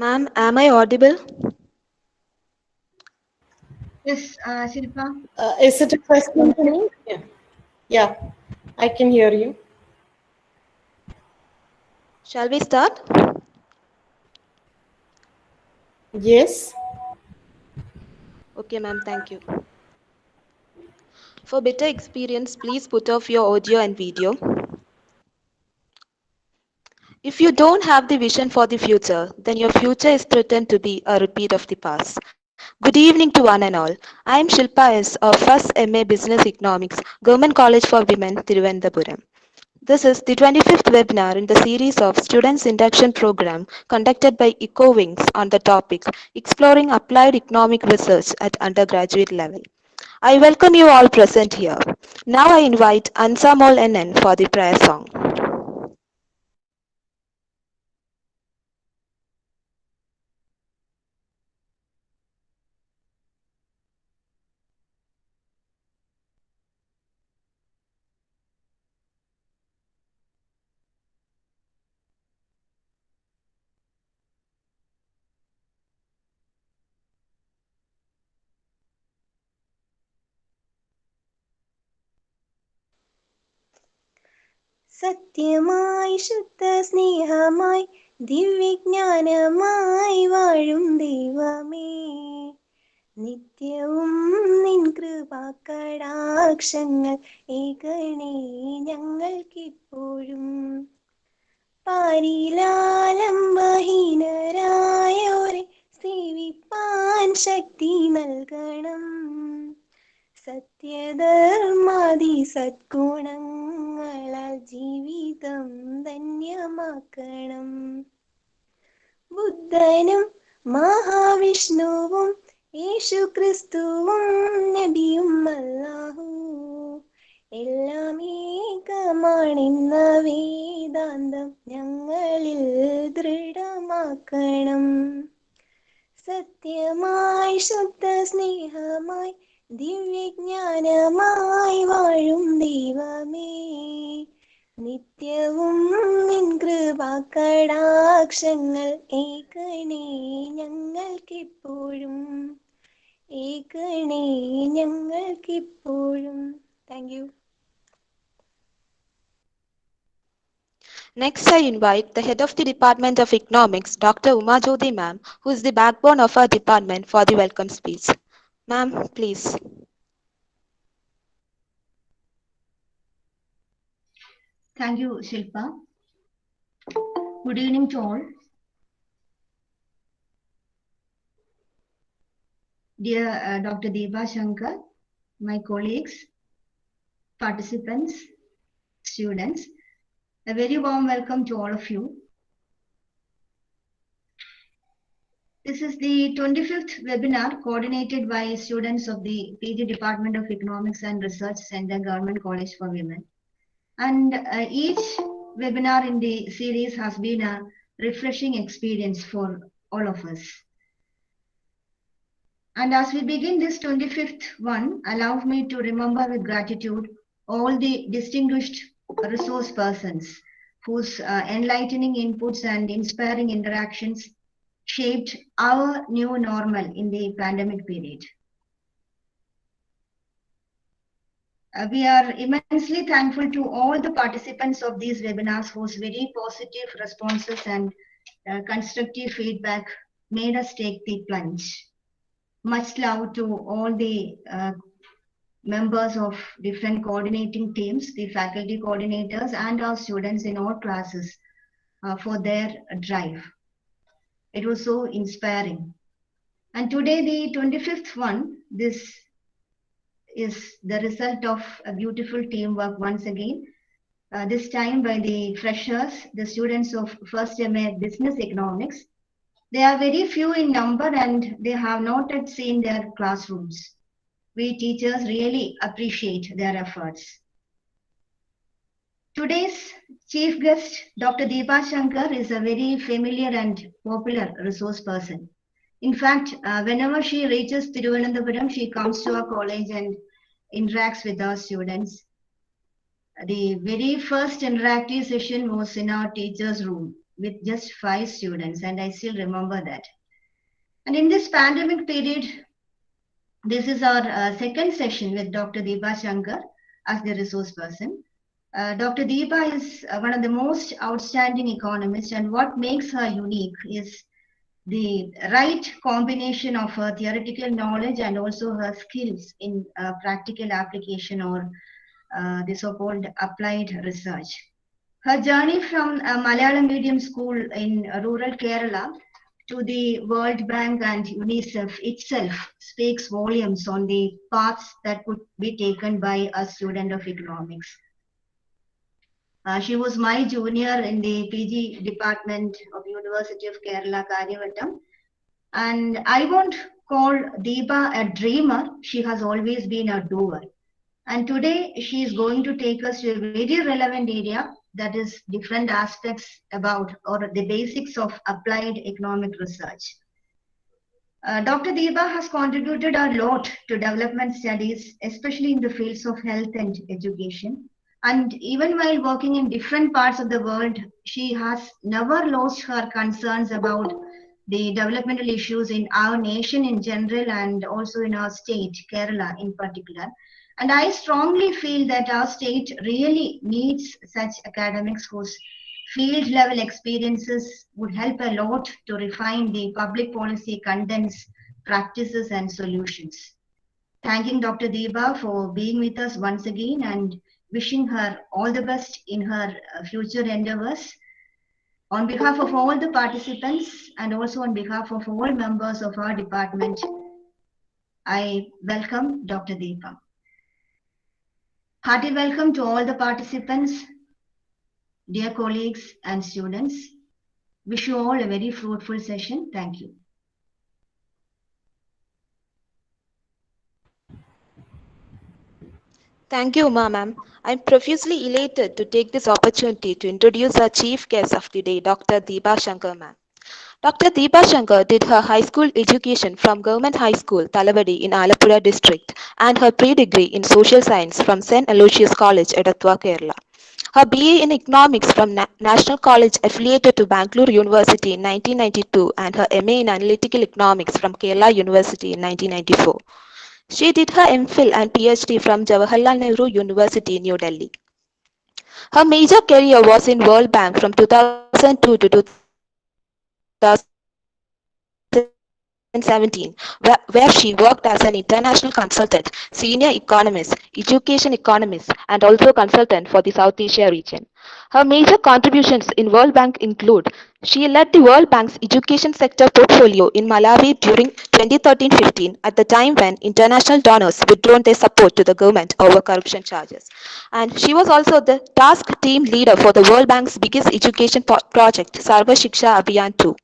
Ma'am, am I audible? Yes, Shilpa. Is it a question to me? Yeah. Yeah, I can hear you. Shall we start? Yes. Okay, ma'am, thank you. For better experience, please put off your audio and video. If you don't have the vision for the future, then your future is threatened to be a repeat of the past. Good evening to one and all. I am Shilpa S. of first MA Business Economics, Government College for Women, Trivandrum. This is the 25th webinar in the series of Students Induction Program conducted by Ecowings on the topic Exploring Applied Economic Research at Undergraduate Level. I welcome you all present here. Now I invite Ansamol NN for the prayer song. സത്യമായി ശുദ്ധ സ്നേഹമായി ദിവ്യജ്ഞാനമായി വാഴും ദൈവമേ, നിത്യവും നിൻ കൃപാകടാക്ഷങ്ങൾ ഏകണേ ഞങ്ങൾക്കിപ്പോഴും. പാരിലാലംബഹീനരായോരെ സേവിപ്പാൻ ശക്തി നൽകണം. സത്യധർമാദി സദ്ഗുണങ്ങളാൽ ജീവിതം ധന്യമാക്കണം. ബുദ്ധനും മഹാവിഷ്ണുവും യേശുക്രിസ്തുവും നബിയും അല്ലാഹു എല്ലാം ഏകമാണെന്ന വേദാന്തം ഞങ്ങളിൽ ദൃഢമാക്കണം. സത്യമായി ശുദ്ധ സ്നേഹമായി ദിവ്യജ്ഞാനമായി വാഴും ദൈവമേ, നിത്യവും നിൻ കൃപാകടാക്ഷങ്ങൾ ഏകണേ ഞങ്ങൾക്കിപ്പോഴും, ഏകണേ ഞങ്ങൾക്കിപ്പോഴും. Thank you. Next, I invite the head of the Department of Economics, Dr.Umajyothi ma'am, who is the backbone of our department, for the welcome speech. Ma'am, please. Thank you, Shilpa. Good evening to all. Dear Dr. Deepa Sanker, my colleagues, participants, students, a very warm welcome to all of you. This is the 25th webinar coordinated by students of the PG Department of Economics and Research Center, Government College for Women. And each webinar in the series has been a refreshing experience for all of us. And as we begin this 25th one, allow me to remember with gratitude all the distinguished resource persons whose enlightening inputs and inspiring interactions shaped our new normal in the pandemic period. We are immensely thankful to all the participants of these webinars whose very positive responses and constructive feedback made us take the plunge. Much love to all the members of different coordinating teams, the faculty coordinators and our students in all classes for their drive. It was so inspiring. And today, the 25th one, this is the result of a beautiful teamwork once again. This time by the freshers, the students of first MA Business Economics. They are very few in number and they have not yet seen their classrooms. We teachers really appreciate their efforts. Today's chief guest, Dr. Deepa Sanker, is a very familiar and popular resource person. In fact, whenever she reaches Trivandrum, she comes to our college and interacts with our students. The very first interactive session was in our teacher's room. with just 5 students, and I still remember that. And in this pandemic period, this is our second session with Dr. Deepa Sanker as the resource person. Dr. Deepa is one of the most outstanding economists, and what makes her unique is the right combination of her theoretical knowledge and also her skills in practical application, or the so-called applied research. Her journey from a Malayalam medium school in rural Kerala to the World Bank and UNICEF itself speaks volumes on the paths that could be taken by a student of economics. She was my junior in the PG department of University of Kerala, Karyavattam. And I won't call Deepa a dreamer. She has always been a doer. And today she is going to take us to a very relevant area, that is different aspects about or the basics of applied economic research. Dr. Deepa has contributed a lot to development studies, especially in the fields of health and education. And even while working in different parts of the world, she has never lost her concerns about the developmental issues in our nation in general and also in our state, Kerala in particular. And I strongly feel that our state really needs such academics whose field level experiences would help a lot to refine the public policy contents, practices, and solutions. Thanking Dr. Deepa for being with us once again and wishing her all the best in her future endeavors. On behalf of all the participants and also on behalf of all members of our department, I welcome Dr. Deepa. Hearty welcome to all the participants, dear colleagues and students. Wish you all a very fruitful session. Thank you. Thank you, Uma ma'am. I'm profusely elated to take this opportunity to introduce our chief guest of the day, Dr. Deepa Sanker ma'am. Dr. Deepa Sanker did her high school education from Government High School, Talavadi in Alappuzha district, and her pre-degree in social science from St. Aloysius College, Edathwa, Kerala. Her BA in economics from National College affiliated to Bangalore University in 1992, and her MA in analytical economics from Kerala University in 1994. She did her MPhil and PhD from Jawaharlal Nehru University, New Delhi. Her major career was in World Bank from 2002 to 2017, where she worked as an international consultant, senior economist, education economist, and also consultant for the South Asia region. Her major contributions in World Bank include: she led the World Bank's education sector portfolio in Malawi during 2013-15, at the time when international donors withdrawn their support to the government over corruption charges. And she was also the task team leader for the World Bank's biggest education project, 𝙂𝙊𝙎𝙏𝙀 2.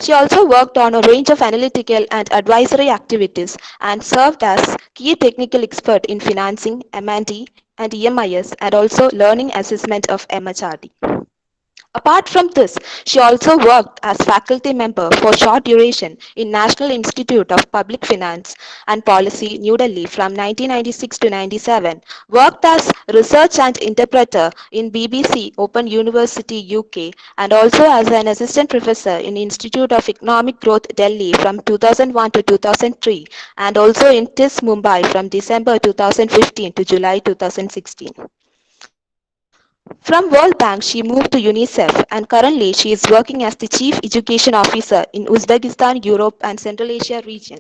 She also worked on a range of analytical and advisory activities and served as key technical expert in financing, M&D, and EMIS, and also learning assessment of MHRD. Apart from this, she also worked as faculty member for short duration in National Institute of Public Finance and Policy, New Delhi from 1996 to 97, worked as research and interpreter in BBC Open University UK, and also as an assistant professor in Institute of Economic Growth, Delhi from 2001 to 2003, and also in TIS Mumbai from December 2015 to July 2016. From World Bank, she moved to UNICEF, and currently she is working as the Chief Education Officer in Uzbekistan, Europe and Central Asia region.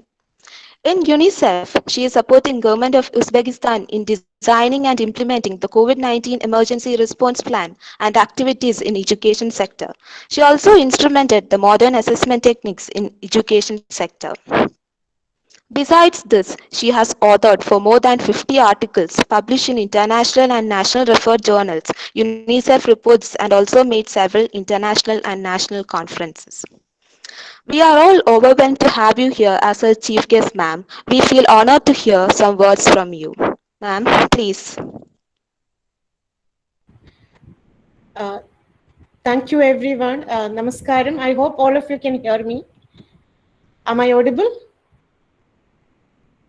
In UNICEF, she is supporting Government of Uzbekistan in designing and implementing the COVID-19 emergency response plan and activities in education sector. She also instrumented the modern assessment techniques in education sector. Besides this, she has authored for more than 50 articles published in international and national referred journals, UNICEF reports, and also made several international and national conferences. We are all overwhelmed to have you here as our chief guest, ma'am. We feel honored to hear some words from you. Ma'am, please. Thank you, everyone. Namaskaram. I hope all of you can hear me. Am I audible?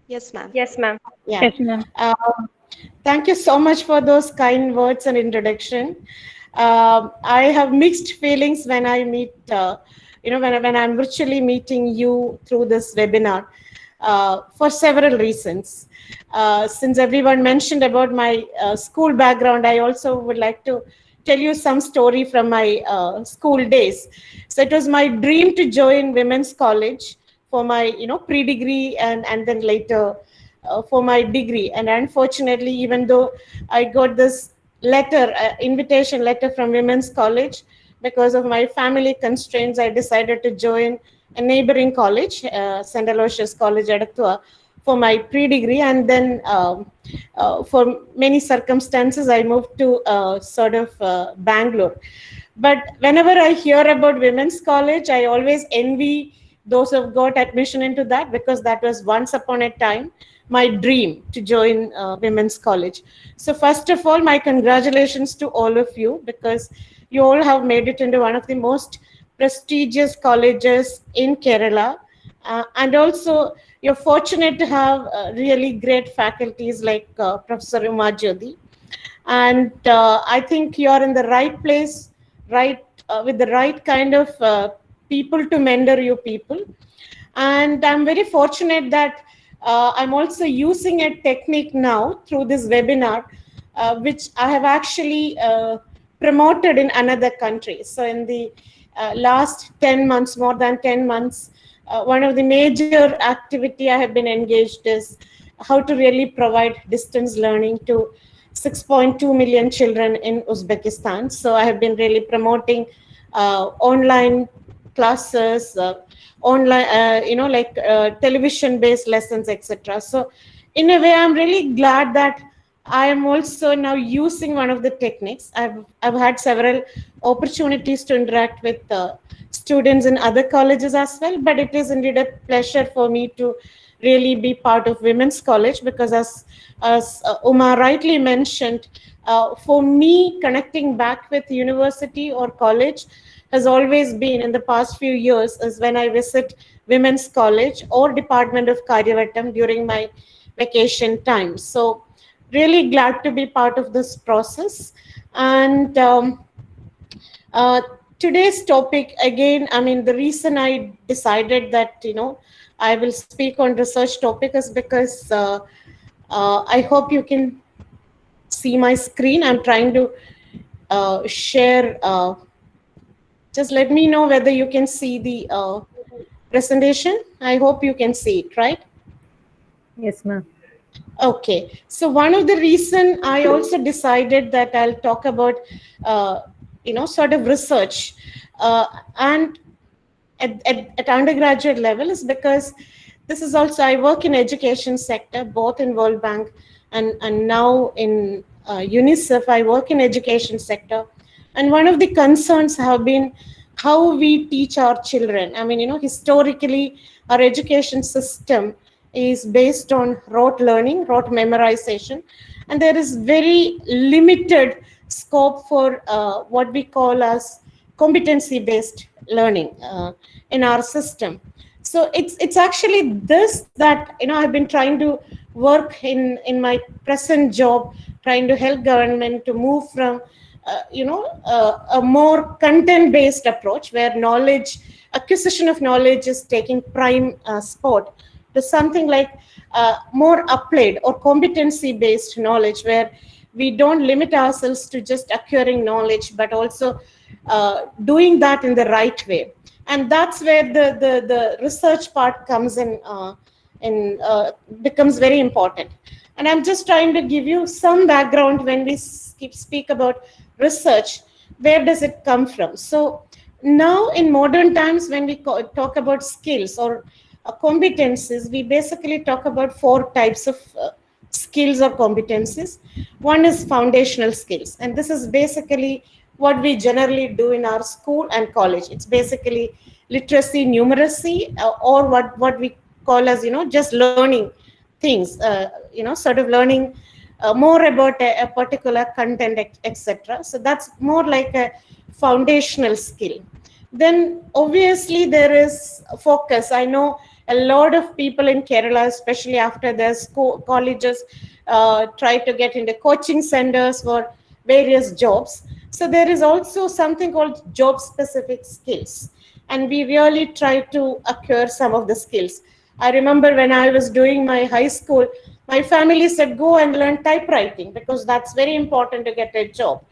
Yes, ma'am. Yes, ma'am. Yeah. Thank you so much for those kind words and introduction. I have mixed feelings when I meet, when I'm virtually meeting you through this webinar for several reasons. Since everyone mentioned about my school background, I also would like to tell you some story from my school days. So it was my dream to join women's college for my, pre-degree and then later for my degree. And unfortunately, even though I got this letter, invitation letter from women's college, because of my family constraints, I decided to join a neighboring college, St. Aloysius College, Edattua, for my pre-degree. And then for many circumstances, I moved to Bangalore. But whenever I hear about women's college, I always envy those who have got admission into that, because that was once upon a time my dream to join women's college. So first of all, my congratulations to all of you, because you all have made it into one of the most prestigious colleges in Kerala. And also, you're fortunate to have really great faculties like Professor Umajyothi. And I think you're in the right place, with the right kind of people to mentor you people. And I'm very fortunate that I'm also using a technique now through this webinar, which I have actually promoted in another country. So in the last 10 months, more than 10 months, one of the major activity I have been engaged is how to really provide distance learning to 6.2 million children in Uzbekistan. So I have been really promoting online classes, online, television-based lessons, etc. So in a way, I'm really glad that I am also now using one of the techniques. I've had several opportunities to interact with students in other colleges as well, but it is indeed a pleasure for me to really be part of women's college, because as Uma rightly mentioned, for me, connecting back with university or college has always been, in the past few years, is when I visit women's college or Department of Karyavattam during my vacation time. So really glad to be part of this process. And today's topic, again, I mean, the reason I decided that, I will speak on research topic is because I hope you can see my screen. I'm trying to share. Just let me know whether you can see the presentation. I hope you can see it, right? Yes, ma'am. Okay. So one of the reason I also decided that I'll talk about, sort of research and at undergraduate level is because this is also, I work in education sector, both in World Bank and now in UNICEF. I work in education sector. And one of the concerns have been how we teach our children. I mean, historically, our education system is based on rote learning, rote memorization, and there is very limited scope for what we call as competency-based learning in our system. So it's actually this that I've been trying to work in my present job, trying to help government to move from a more content-based approach where knowledge, acquisition of knowledge is taking prime spot, to something like more applied or competency-based knowledge, where we don't limit ourselves to just acquiring knowledge, but also doing that in the right way. And that's where the research part comes in, becomes very important. And I'm just trying to give you some background when we speak about research. Where does it come from? So now in modern times, when we talk about skills or competencies, we basically talk about 4 types of skills or competencies. One is foundational skills, and this is basically what we generally do in our school and college. It's basically literacy, numeracy, or what we call as just learning things, sort of learning more about a particular content, etc. So that's more like a foundational skill. Then obviously there is focus. I know a lot of people in Kerala, especially after their colleges, try to get into coaching centers for various jobs. So there is also something called job-specific skills, and we really try to acquire some of the skills. I remember when I was doing my high school, my family said, go and learn typewriting because that's very important to get a job.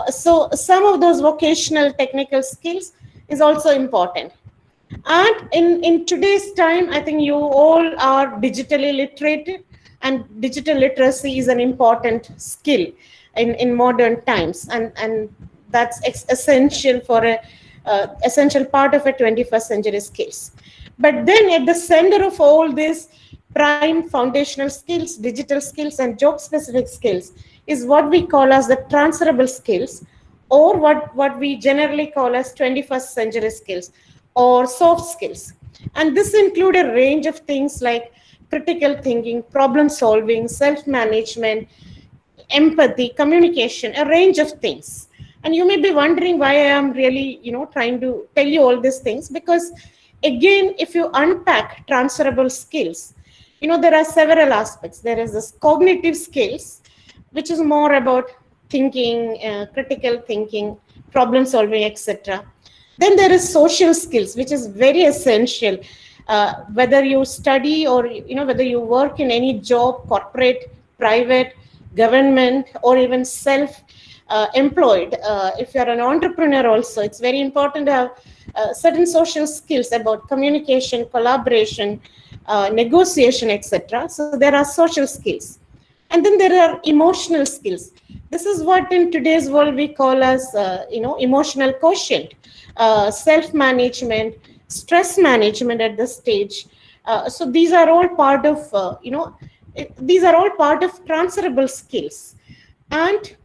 So some of those vocational technical skills is also important. And in today's time, I think you all are digitally literate, and digital literacy is an important skill in modern times. And that's essential for a essential part of a 21st century skills. But then at the center of all these prime foundational skills, digital skills, and job specific skills is what we call as the transferable skills, or what we generally call as 21st century skills or soft skills. And this include a range of things like critical thinking, problem solving, self-management, empathy, communication, a range of things. And you may be wondering why I am really, trying to tell you all these things, because again, if you unpack transferable skills, there are several aspects. There is this cognitive skills, which is more about thinking, critical thinking, problem solving, etc. Then there is social skills, which is very essential. Whether you study or whether you work in any job, corporate, private, government, or even self-employed. If you're an entrepreneur also, it's very important to have certain social skills about communication, collaboration, negotiation, etc. So there are social skills. And then there are emotional skills. This is what in today's world we call as, emotional quotient, self-management, stress management at this stage. So these are all part of, these are all part of transferable skills. And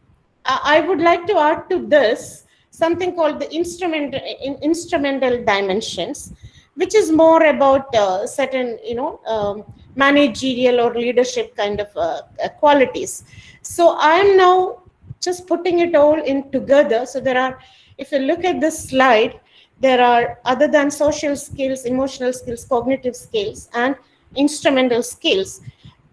I would like to add to this something called the instrumental dimensions, which is more about certain, managerial or leadership kind of qualities. So I'm now just putting it all in together. So there are, if you look at this slide, there are, other than social skills, emotional skills, cognitive skills, and instrumental skills.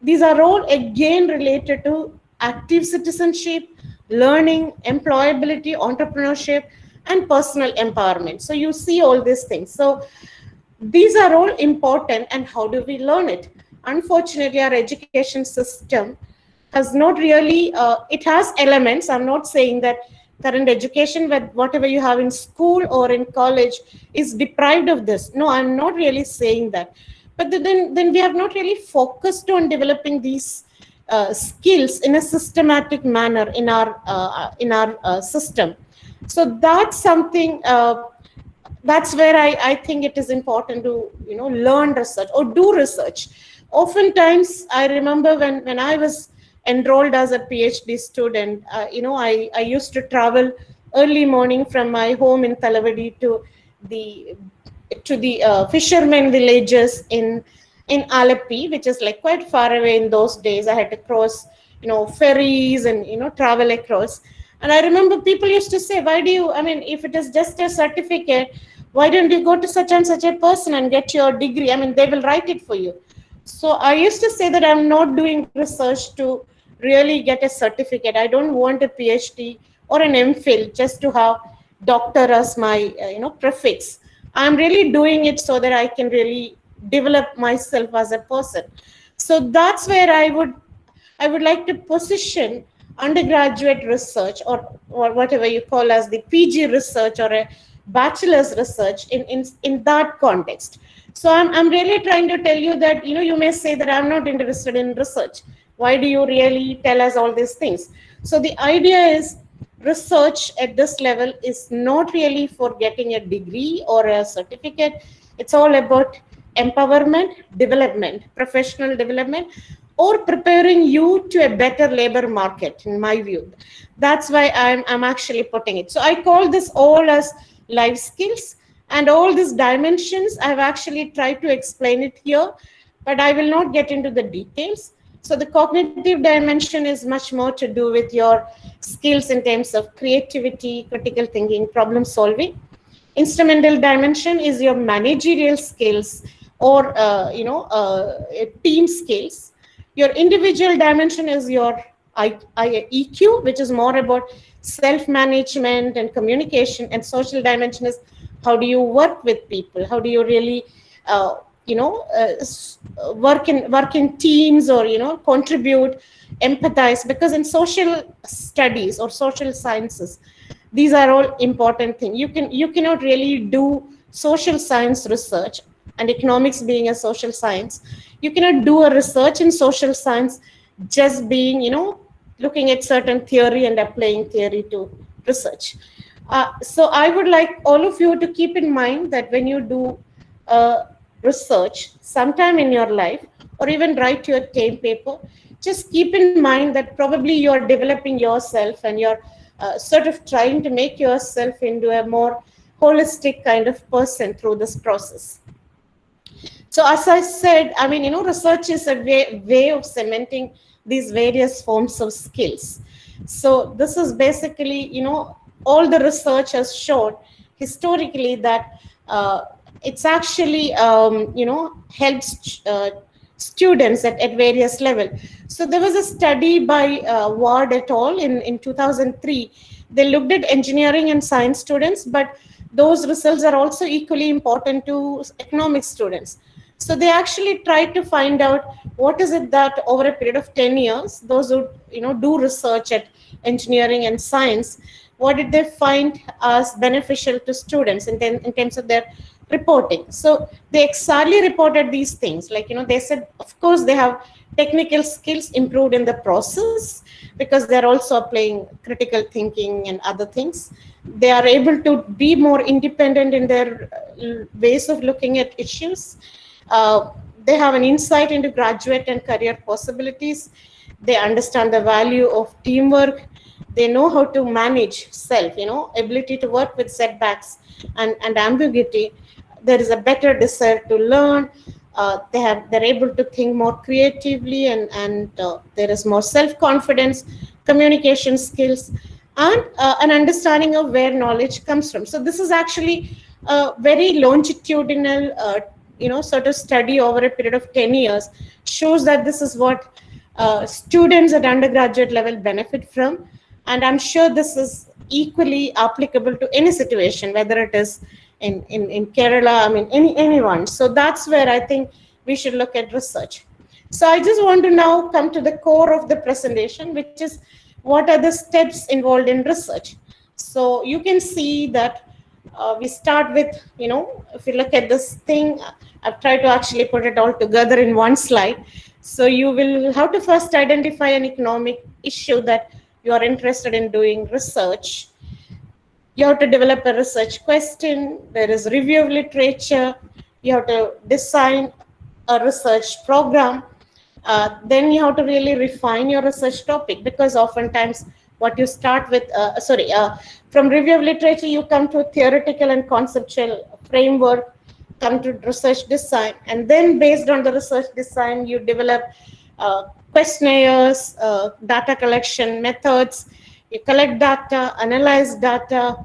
These are all again related to active citizenship, learning, employability, entrepreneurship, and personal empowerment. So you see all these things. So these are all important, and how do we learn it? Unfortunately, our education system has not really, it has elements. I'm not saying that current education, whatever you have in school or in college, is deprived of this. No, I'm not really saying that. But then we have not really focused on developing these skills in a systematic manner in our system. So that's something, that's where I think it is important to learn research or do research. Oftentimes, I remember when I was enrolled as a PhD student, I used to travel early morning from my home in Thalavadi to the fishermen villages in Alepi, which is like quite far away in those days. I had to cross, ferries and, travel across. And I remember people used to say, why do you, if it is just a certificate, why don't you go to such and such a person and get your degree? They will write it for you. So I used to say that I'm not doing research to really get a certificate. I don't want a PhD or an MPhil just to have doctor as my, prefix. I'm really doing it so that I can really develop myself as a person. So that's where I would like to position undergraduate research, or whatever you call as the PG research or a bachelor's research in that context. So I'm really trying to tell you that, you may say that I'm not interested in research. Why do you really tell us all these things? So the idea is research at this level is not really for getting a degree or a certificate. It's all about empowerment, development, professional development, or preparing you to a better labor market, in my view. That's why I'm actually putting it. So I call this all as life skills, and all these dimensions I've actually tried to explain it here, but I will not get into the details. So the cognitive dimension is much more to do with your skills in terms of creativity, critical thinking, problem solving. Instrumental dimension is your managerial skills or team skills. Your individual dimension is your EQ, which is more about self-management and communication, and social dimension is how do you work with people, how do you really work in teams, or contribute, empathize, because in social studies or social sciences, these are all important things. You cannot really do social science research, and economics being a social science, you cannot do a research in social science just being looking at certain theory and applying theory to research. So I would like all of you to keep in mind that when you do research sometime in your life, or even write your term paper, just keep in mind that probably you're developing yourself, and you're sort of trying to make yourself into a more holistic kind of person through this process. So as I said, I mean, research is a way of cementing these various forms of skills. So this is basically, all the research has shown historically that it's actually, helps students at various levels. So there was a study by Ward et al. in 2003. They looked at engineering and science students, but those results are also equally important to economics students. So they actually tried to find out what is it that over a period of 10 years, those who do research at engineering and science, what did they find as beneficial to students in terms of their reporting. So they exactly reported these things. Like, they said, of course, they have technical skills improved in the process because they're also applying critical thinking and other things. They are able to be more independent in their ways of looking at issues. They have an insight into graduate and career possibilities. They understand the value of teamwork. They know how to manage self, ability to work with setbacks and ambiguity. There is a better desire to learn. They're able to think more creatively, and there is more self-confidence, communication skills, and an understanding of where knowledge comes from. So this is actually a very longitudinal, sort of study over a period of 10 years, shows that this is what students at undergraduate level benefit from. And I'm sure this is equally applicable to any situation, whether it is in Kerala, I mean, anyone. So that's where I think we should look at research. So I just want to now come to the core of the presentation, which is what are the steps involved in research. So you can see that we start with, if you look at this thing, I've tried to actually put it all together in one slide. So you will have to first identify an economic issue that you are interested in doing research. You have to develop a research question. There is review of literature. You have to design a research program. Then you have to really refine your research topic, because oftentimes what you start with, from review of literature, you come to a theoretical and conceptual framework, come to research design, and then based on the research design, you develop questionnaires, data collection methods. You collect data, analyze data,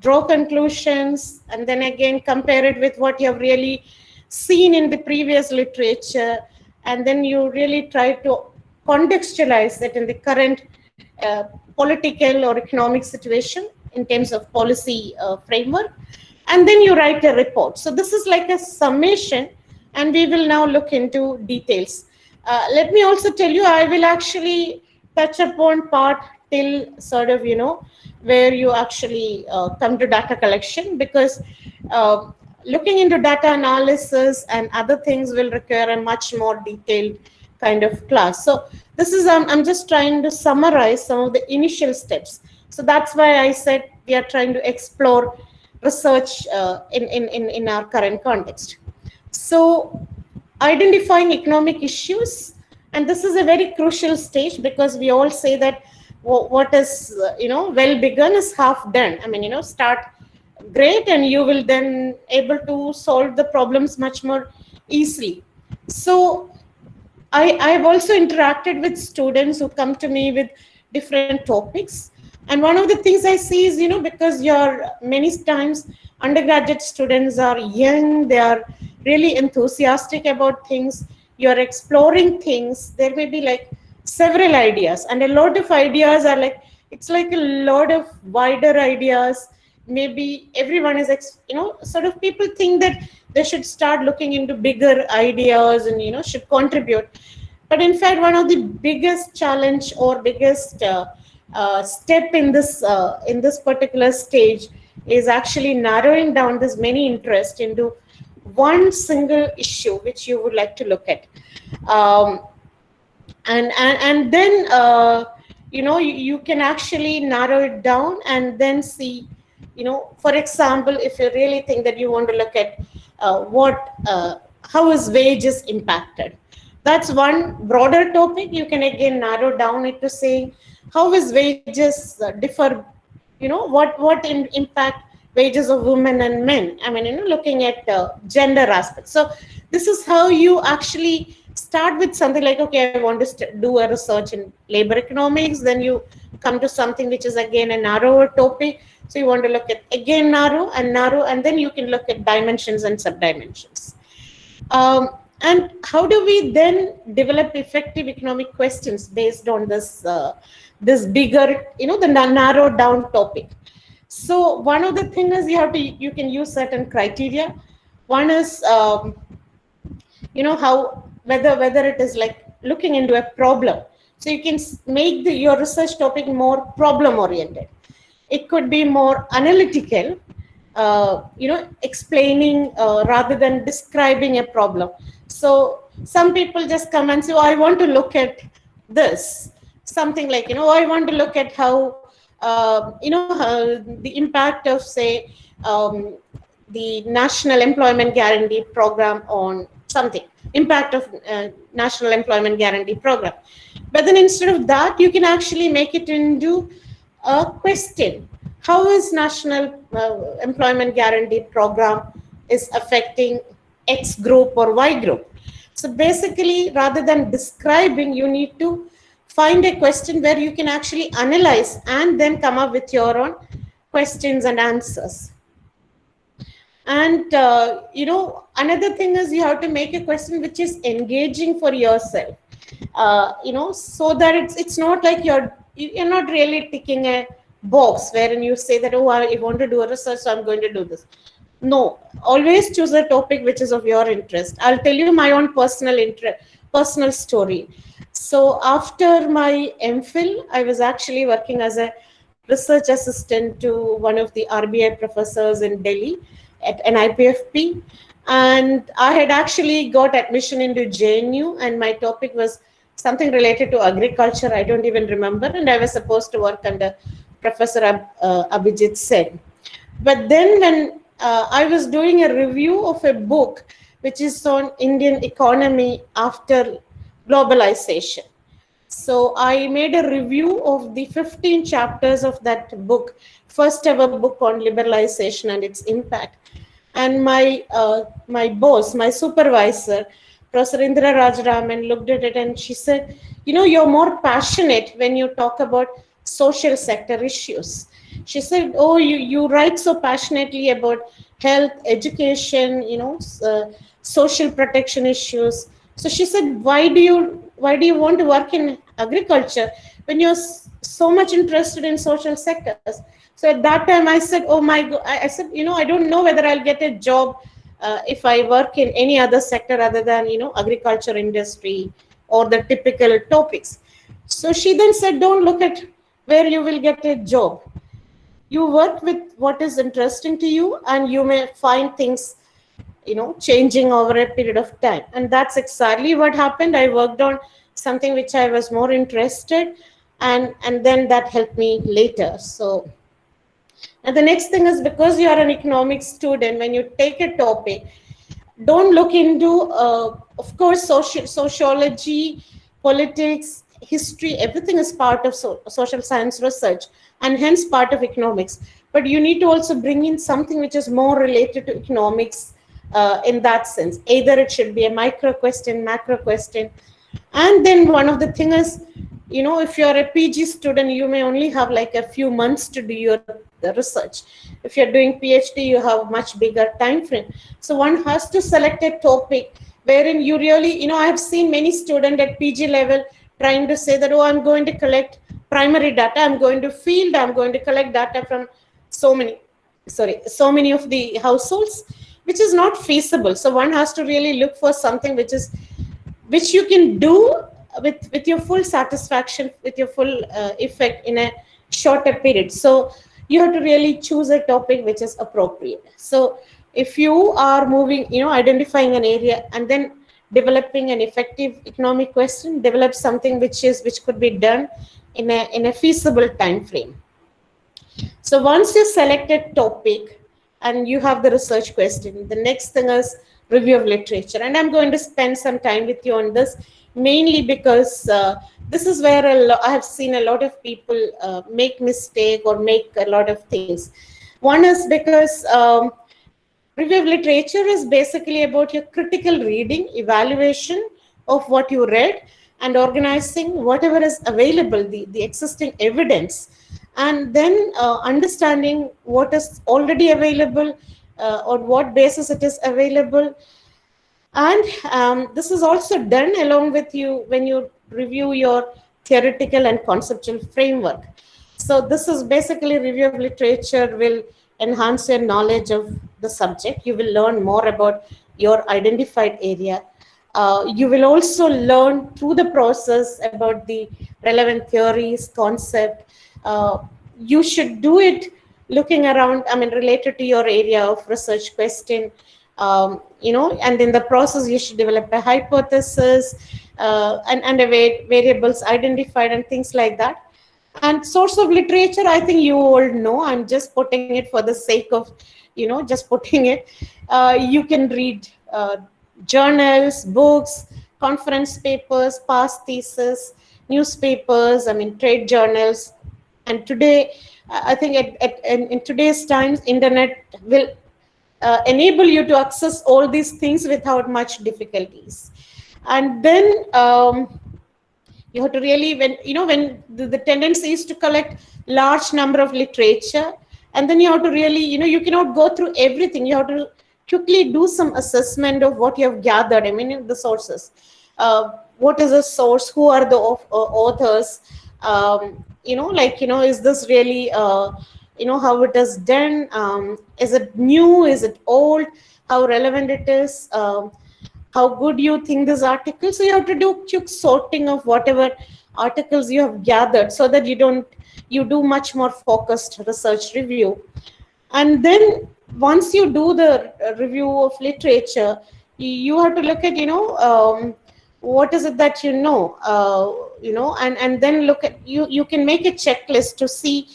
draw conclusions, and then again compare it with what you have really seen in the previous literature, and then you really try to contextualize it in the current political or economic situation in terms of policy framework, and then you write a report. So this is like a summation, and we will now look into details. Let me also tell you, I will actually touch upon part till sort of, where you actually come to data collection, because looking into data analysis and other things will require a much more detailed kind of class. So this is, I'm just trying to summarize some of the initial steps. So that's why I said we are trying to explore research in our current context. So identifying economic issues, and this is a very crucial stage, because we all say that what is well begun is half done. I mean, start great and you will then able to solve the problems much more easily. So I've also interacted with students who come to me with different topics, and one of the things I see is, because many times undergraduate students are young, they are really enthusiastic about things, you're exploring things, there may be like several ideas, and a lot of ideas are like It's like a lot of wider ideas. Maybe everyone is, sort of people think that they should start looking into bigger ideas and, should contribute. But in fact, one of the biggest challenge or biggest step in this particular stage is actually narrowing down this many interest into one single issue which you would like to look at. And then you can actually narrow it down and then see, for example, if you really think that you want to look at how is wages impacted, that's one broader topic. You can again narrow down it to say how is wages differ, what impact wages of women and men. I mean, looking at gender aspects. So this is how you actually start with something like, okay, I want to do a research in labor economics. Then you come to something which is again a narrower topic. So you want to look at again narrow, and then you can look at dimensions and subdimensions. And how do we then develop effective economic questions based on this bigger, the narrowed down topic? So one of the things is you can use certain criteria. One is how whether it is like looking into a problem. So you can make your research topic more problem oriented. It could be more analytical, explaining rather than describing a problem. So some people just come and say, oh, I want to look at this. Something like, I want to look at how, the impact of, say, the National Employment Guarantee Program on something, impact of National Employment Guarantee Program. But then instead of that, you can actually make it into a question. How is National Employment Guarantee Program is affecting X group or Y group? So basically, rather than describing, you need to find a question where you can actually analyze and then come up with your own questions and answers. And, another thing is you have to make a question which is engaging for yourself, so that it's not like you're not really ticking a box wherein you say that, oh, I want to do a research, so I'm going to do this. No, always choose a topic which is of your interest. I'll tell you my own personal story. So after my MPhil, I was actually working as a research assistant to one of the RBI professors in Delhi at NIPFP. And I had actually got admission into JNU, and my topic was something related to agriculture. I don't even remember. And I was supposed to work under Professor Abhijit Sen. But then when I was doing a review of a book which is on Indian economy after globalization. So I made a review of the 15 chapters of that book, first ever book on liberalization and its impact. And my boss, my supervisor, Professor Indira Rajaraman, looked at it and she said, you're more passionate when you talk about social sector issues. She said, oh, you write so passionately about health, education, social protection issues. So she said, why do you want to work in agriculture when you're so much interested in social sectors? So at that time I said, oh my God, I said, I don't know whether I'll get a job if I work in any other sector other than, agriculture industry or the typical topics. So she then said, don't look at where you will get a job. You work with what is interesting to you, and you may find things, changing over a period of time. And that's exactly what happened. I worked on something which I was more interested, and then that helped me later. So, and the next thing is, because you are an economics student, when you take a topic, don't look into, of course, sociology, politics, history, everything is part of social science research and hence part of economics. But you need to also bring in something which is more related to economics in that sense. Either it should be a micro question, macro question. And then one of the things is, if you're a PG student, you may only have like a few months to do your research. If you're doing PhD, you have much bigger time frame. So one has to select a topic wherein you really, I have seen many students at PG level trying to say that, oh, I'm going to collect primary data. I'm going to field, I'm going to collect data from so many of the households, which is not feasible. So one has to really look for something which you can do with your full satisfaction, with your full effect in a shorter period. So you have to really choose a topic which is appropriate. So if you are moving, identifying an area and then developing an effective economic question, develop something which could be done in a feasible time frame. So once you select a topic and you have the research question, the next thing is review of literature. And I'm going to spend some time with you on this, mainly because this is where I have seen a lot of people make mistake or make a lot of things. One is because review of literature is basically about your critical reading, evaluation of what you read, and organizing whatever is available, the existing evidence, and then understanding what is already available, on what basis it is available. And this is also done along with you when you review your theoretical and conceptual framework. So this is basically review of literature will enhance your knowledge of the subject. You will learn more about your identified area. You will also learn through the process about the relevant theories, concept. You should do it looking around, related to your area of research question. And in the process, you should develop a hypothesis and variables identified and things like that. And source of literature, I think you all know. I'm just putting it for the sake of, just putting it. You can read journals, books, conference papers, past thesis, newspapers, trade journals. And today, I think in today's times, internet will enable you to access all these things without much difficulties. And then you have to really, when the tendency is to collect large number of literature, and then you have to really, you cannot go through everything. You have to quickly do some assessment of what you have gathered. The sources. What is a source? Who are the authors? Is this really, how it is done? Is it new? Is it old? How relevant it is? How good you think this article? So you have to do quick sorting of whatever articles you have gathered, so that you do much more focused research review. And then once you do the review of literature, you have to look at, what is it that and then look at, you can make a checklist to see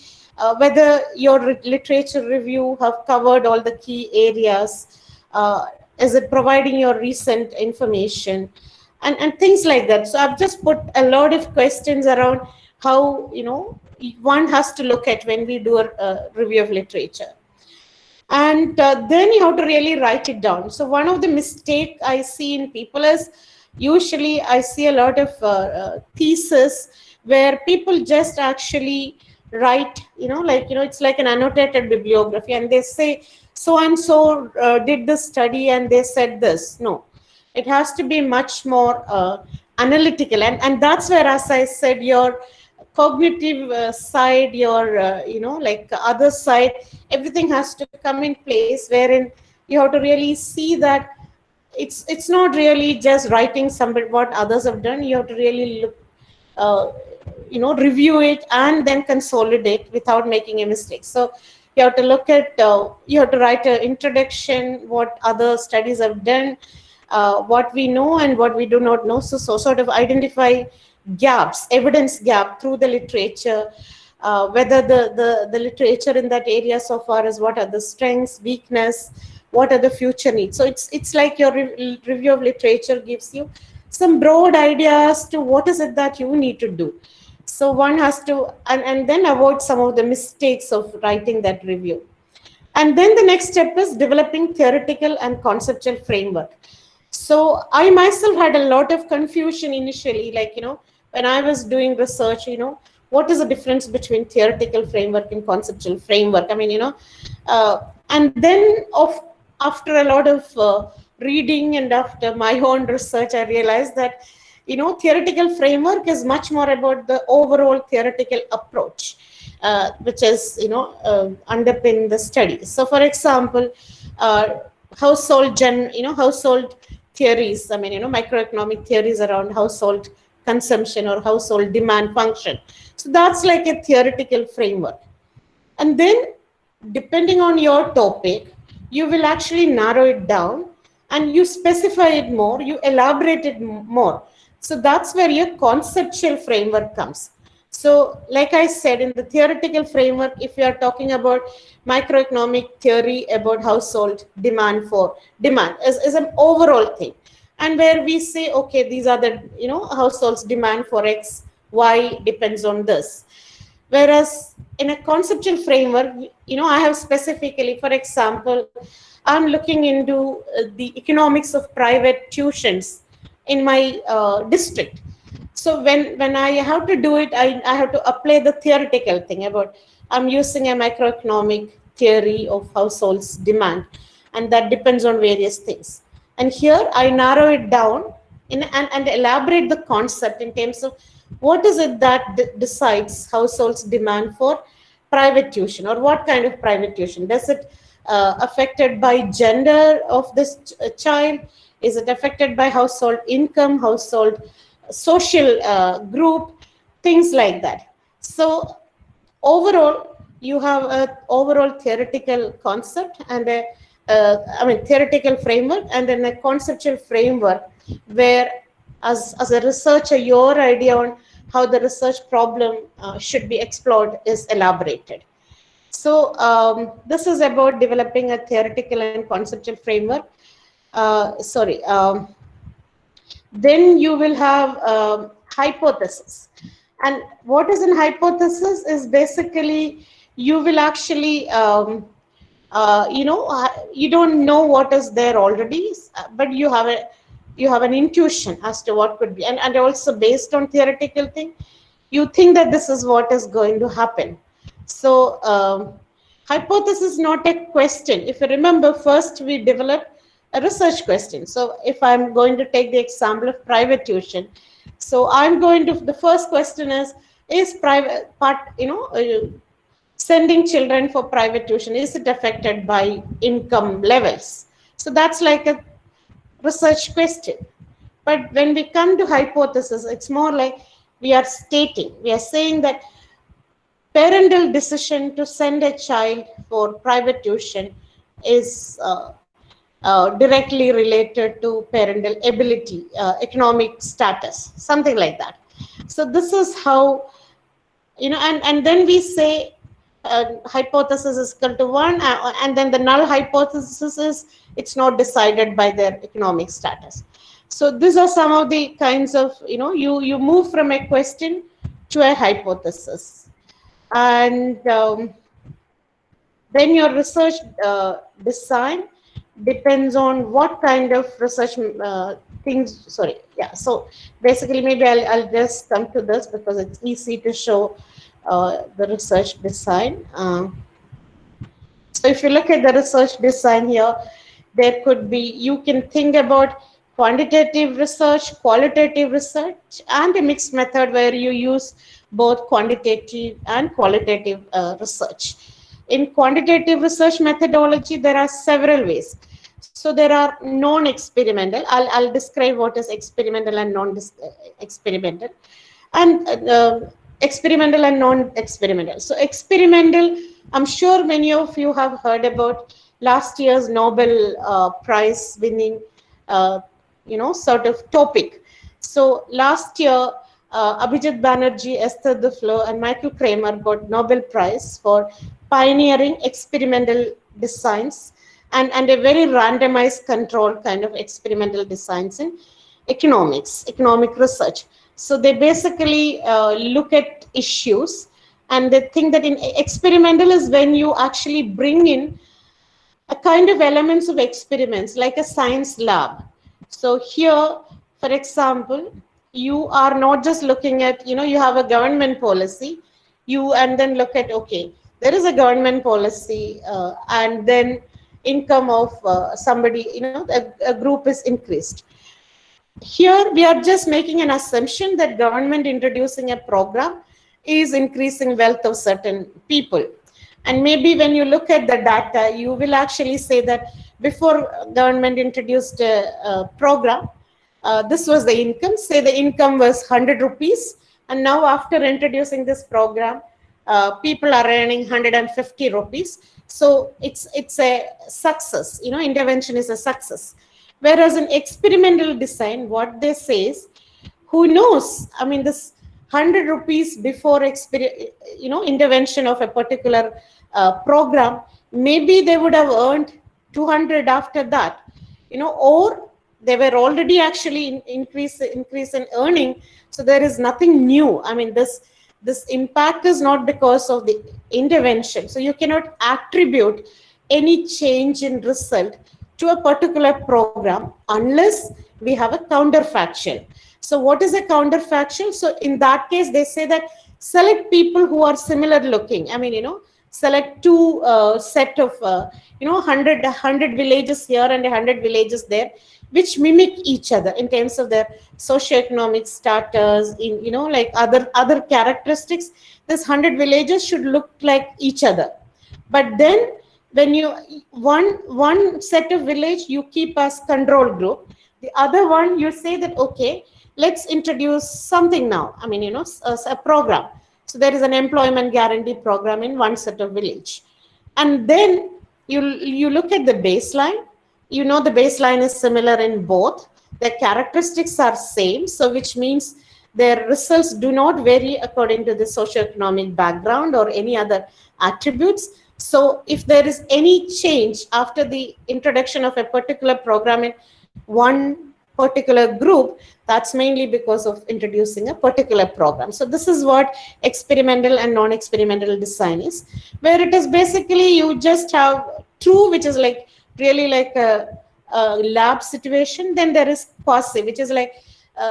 whether your literature review have covered all the key areas. Is it providing your recent information and things like that. So I've just put a lot of questions around how, one has to look at when we do a review of literature. And then you have to really write it down. So one of the mistake I see in people is, usually I see a lot of thesis where people just actually write, it's like an annotated bibliography, and they say, so-and-so did this study and they said this. No, it has to be much more analytical. And that's where, as I said, your cognitive side, your, other side, everything has to come in place, wherein you have to really see that it's not really just writing what others have done. You have to really look, review it and then consolidate without making a mistake. So you have to look at, you have to write an introduction, what other studies have done, what we know and what we do not know. So sort of identify gaps, evidence gap through the literature, whether the literature in that area so far is what are the strengths, weakness, what are the future needs. So it's like your review of literature gives you some broad ideas to what is it that you need to do. So one has to, and then avoid some of the mistakes of writing that review. And then the next step is developing theoretical and conceptual framework. So I myself had a lot of confusion initially, when I was doing research, what is the difference between theoretical framework and conceptual framework? And then after a lot of reading and after my own research, I realized that theoretical framework is much more about the overall theoretical approach, which is, underpin the study. So for example, household theories, microeconomic theories around household consumption or household demand function. So that's like a theoretical framework. And then depending on your topic, you will actually narrow it down and you specify it more, you elaborate it more. So that's where your conceptual framework comes. So like I said, in the theoretical framework, if you are talking about microeconomic theory about household demand is an overall thing. And where we say, okay, these are the, households demand for X, Y depends on this. Whereas in a conceptual framework, I have specifically, for example, I'm looking into the economics of private tuitions in my district. So when I have to do it, I have to apply the theoretical thing about, I'm using a macroeconomic theory of households demand, and that depends on various things. And here I narrow it down and elaborate the concept in terms of what is it that decides households demand for private tuition, or what kind of private tuition? Does it affected by gender of this child? Is it affected by household income, household social group, things like that? So overall, you have an overall theoretical concept and a theoretical framework, and then a conceptual framework where as a researcher, your idea on how the research problem should be explored is elaborated. So this is about developing a theoretical and conceptual framework. Then you will have hypothesis. And what is an hypothesis is basically you will actually, you don't know what is there already, but you have an intuition as to what could be. And also based on theoretical thing, you think that this is what is going to happen. So hypothesis is not a question. If you remember, first we developed a research question. So if I'm going to take the example of private tuition, so the first question is private part, sending children for private tuition, is it affected by income levels? So that's like a research question. But when we come to hypothesis, it's more like we are saying that parental decision to send a child for private tuition is directly related to parental ability, economic status, something like that. So this is how, and then we say hypothesis is equal to 1, and then the null hypothesis is it's not decided by their economic status. So these are some of the kinds of, you move from a question to a hypothesis. And then your research design depends on what kind of research things. So basically, maybe I'll just come to this because it's easy to show the research design. So if you look at the research design here, there could be, you can think about quantitative research, qualitative research, and a mixed method where you use both quantitative and qualitative research. In quantitative research methodology, there are several ways. So there are non-experimental. I'll describe what is experimental and non-experimental, and experimental and non-experimental. So experimental, I'm sure many of you have heard about last year's Nobel Prize winning, sort of topic. So last year, Abhijit Banerjee, Esther Duflo, and Michael Kramer got Nobel Prize for pioneering experimental designs and a very randomized control kind of experimental designs in economic research. So they basically look at issues, and they think that in experimental is when you actually bring in a kind of elements of experiments like a science lab. So here, for example, you are not just looking at, you have a government policy, and then look at, okay, there is a government policy, and then income of somebody, a group is increased. Here we are just making an assumption that government introducing a program is increasing wealth of certain people. And maybe when you look at the data, you will actually say that before government introduced a program, this was the income. Say the income was 100 rupees. And now after introducing this program, people are earning 150 rupees. So it's a success. Intervention is a success. Whereas in experimental design, what they say is, who knows? I mean, this 100 rupees before intervention of a particular program, maybe they would have earned 200 after that, or they were already actually increase in earning. So there is nothing new. I mean, this impact is not because of the intervention. So you cannot attribute any change in result to a particular program unless we have a counterfactual. So what is a counterfactual? So in that case, they say that select people who are similar looking. I mean, select two set of, 100 villages here and 100 villages there, which mimic each other in terms of their socioeconomic status, like other characteristics. This 100 villages should look like each other. But then when you one set of village you keep as control group, the other one you say that, okay, let's introduce something now. I mean, a program. So there is an employment guarantee program in one set of village. And then you look at the baseline. The baseline is similar in both. Their characteristics are same. So which means their results do not vary according to the socioeconomic background or any other attributes. So if there is any change after the introduction of a particular program in one particular group, that's mainly because of introducing a particular program. So this is what experimental and non-experimental design is, where it is basically you just have true, which is like really like a lab situation. Then there is quasi, which is like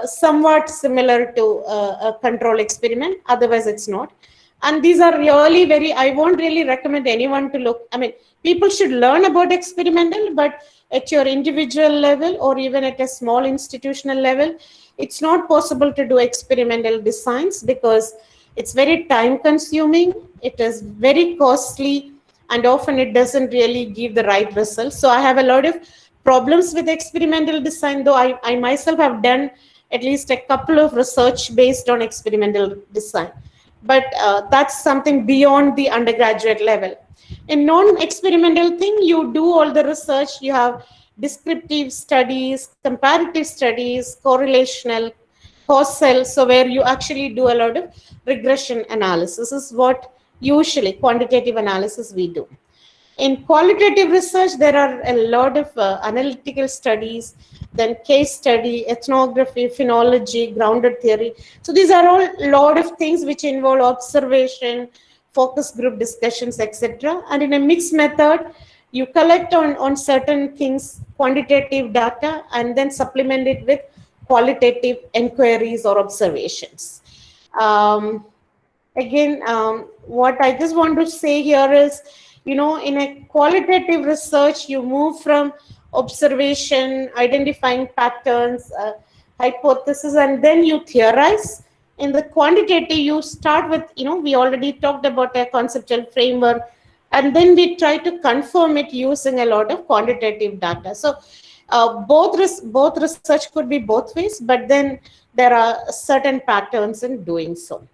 somewhat similar to a control experiment. Otherwise, it's not. And these are really very, I won't really recommend anyone to look. I mean, people should learn about experimental, but at your individual level or even at a small institutional level, it's not possible to do experimental designs because it's very time consuming. It is very costly and often it doesn't really give the right results. So I have a lot of problems with experimental design, though I myself have done at least a couple of research based on experimental design. But that's something beyond the undergraduate level. In non-experimental thing, you do all the research, you have descriptive studies, comparative studies, correlational, causal, so where you actually do a lot of regression analysis. This is what usually quantitative analysis we do. In qualitative research, there are a lot of analytical studies, then case study, ethnography, phenology, grounded theory. So these are all a lot of things which involve observation, focus group discussions, etc. And in a mixed method, you collect on certain things, quantitative data, and then supplement it with qualitative inquiries or observations. What I just want to say here is, in a qualitative research, you move from observation, identifying patterns, hypothesis, and then you theorize. In the quantitative, you start with, we already talked about a conceptual framework, and then we try to confirm it using a lot of quantitative data. So both research could be both ways, but then there are certain patterns in doing so.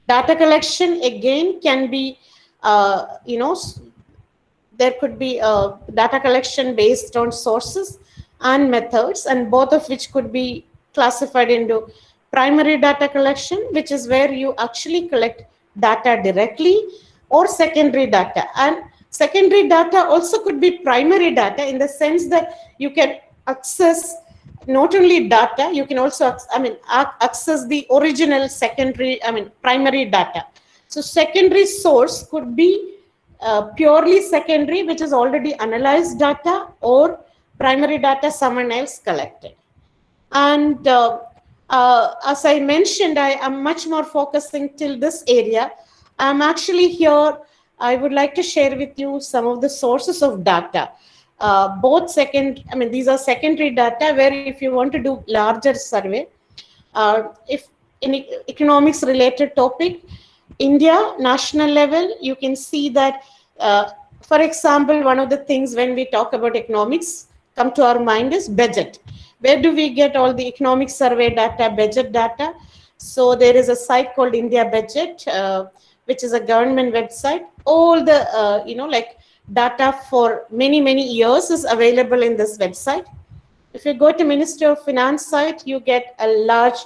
Data collection, again, can be, there could be data collection based on sources and methods, and both of which could be classified into primary data collection, which is where you actually collect data directly, or secondary data. And secondary data also could be primary data in the sense that you can access not only data, you can also, access the original primary data. So secondary source could be purely secondary, which is already analyzed data, or primary data someone else collected. And as I mentioned, I am much more focusing till this area. I'm actually here, I would like to share with you some of the sources of data. both these are secondary data where if you want to do larger survey, if in economics related topic, India, national level, you can see that, for example, one of the things when we talk about economics, come to our mind is budget. Where do we get all the economic survey data, budget data? So there is a site called India Budget, which is a government website. All the, like data for many, many years is available in this website. If you go to Ministry of Finance site, you get a large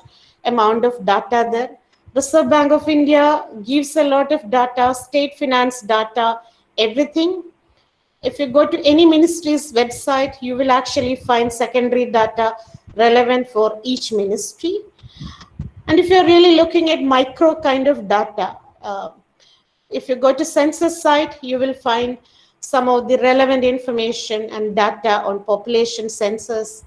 amount of data there. Reserve Bank of India gives a lot of data, state finance data, everything. If you go to any ministry's website, you will actually find secondary data relevant for each ministry. And if you're really looking at micro kind of data, if you go to census site, you will find some of the relevant information and data on population census.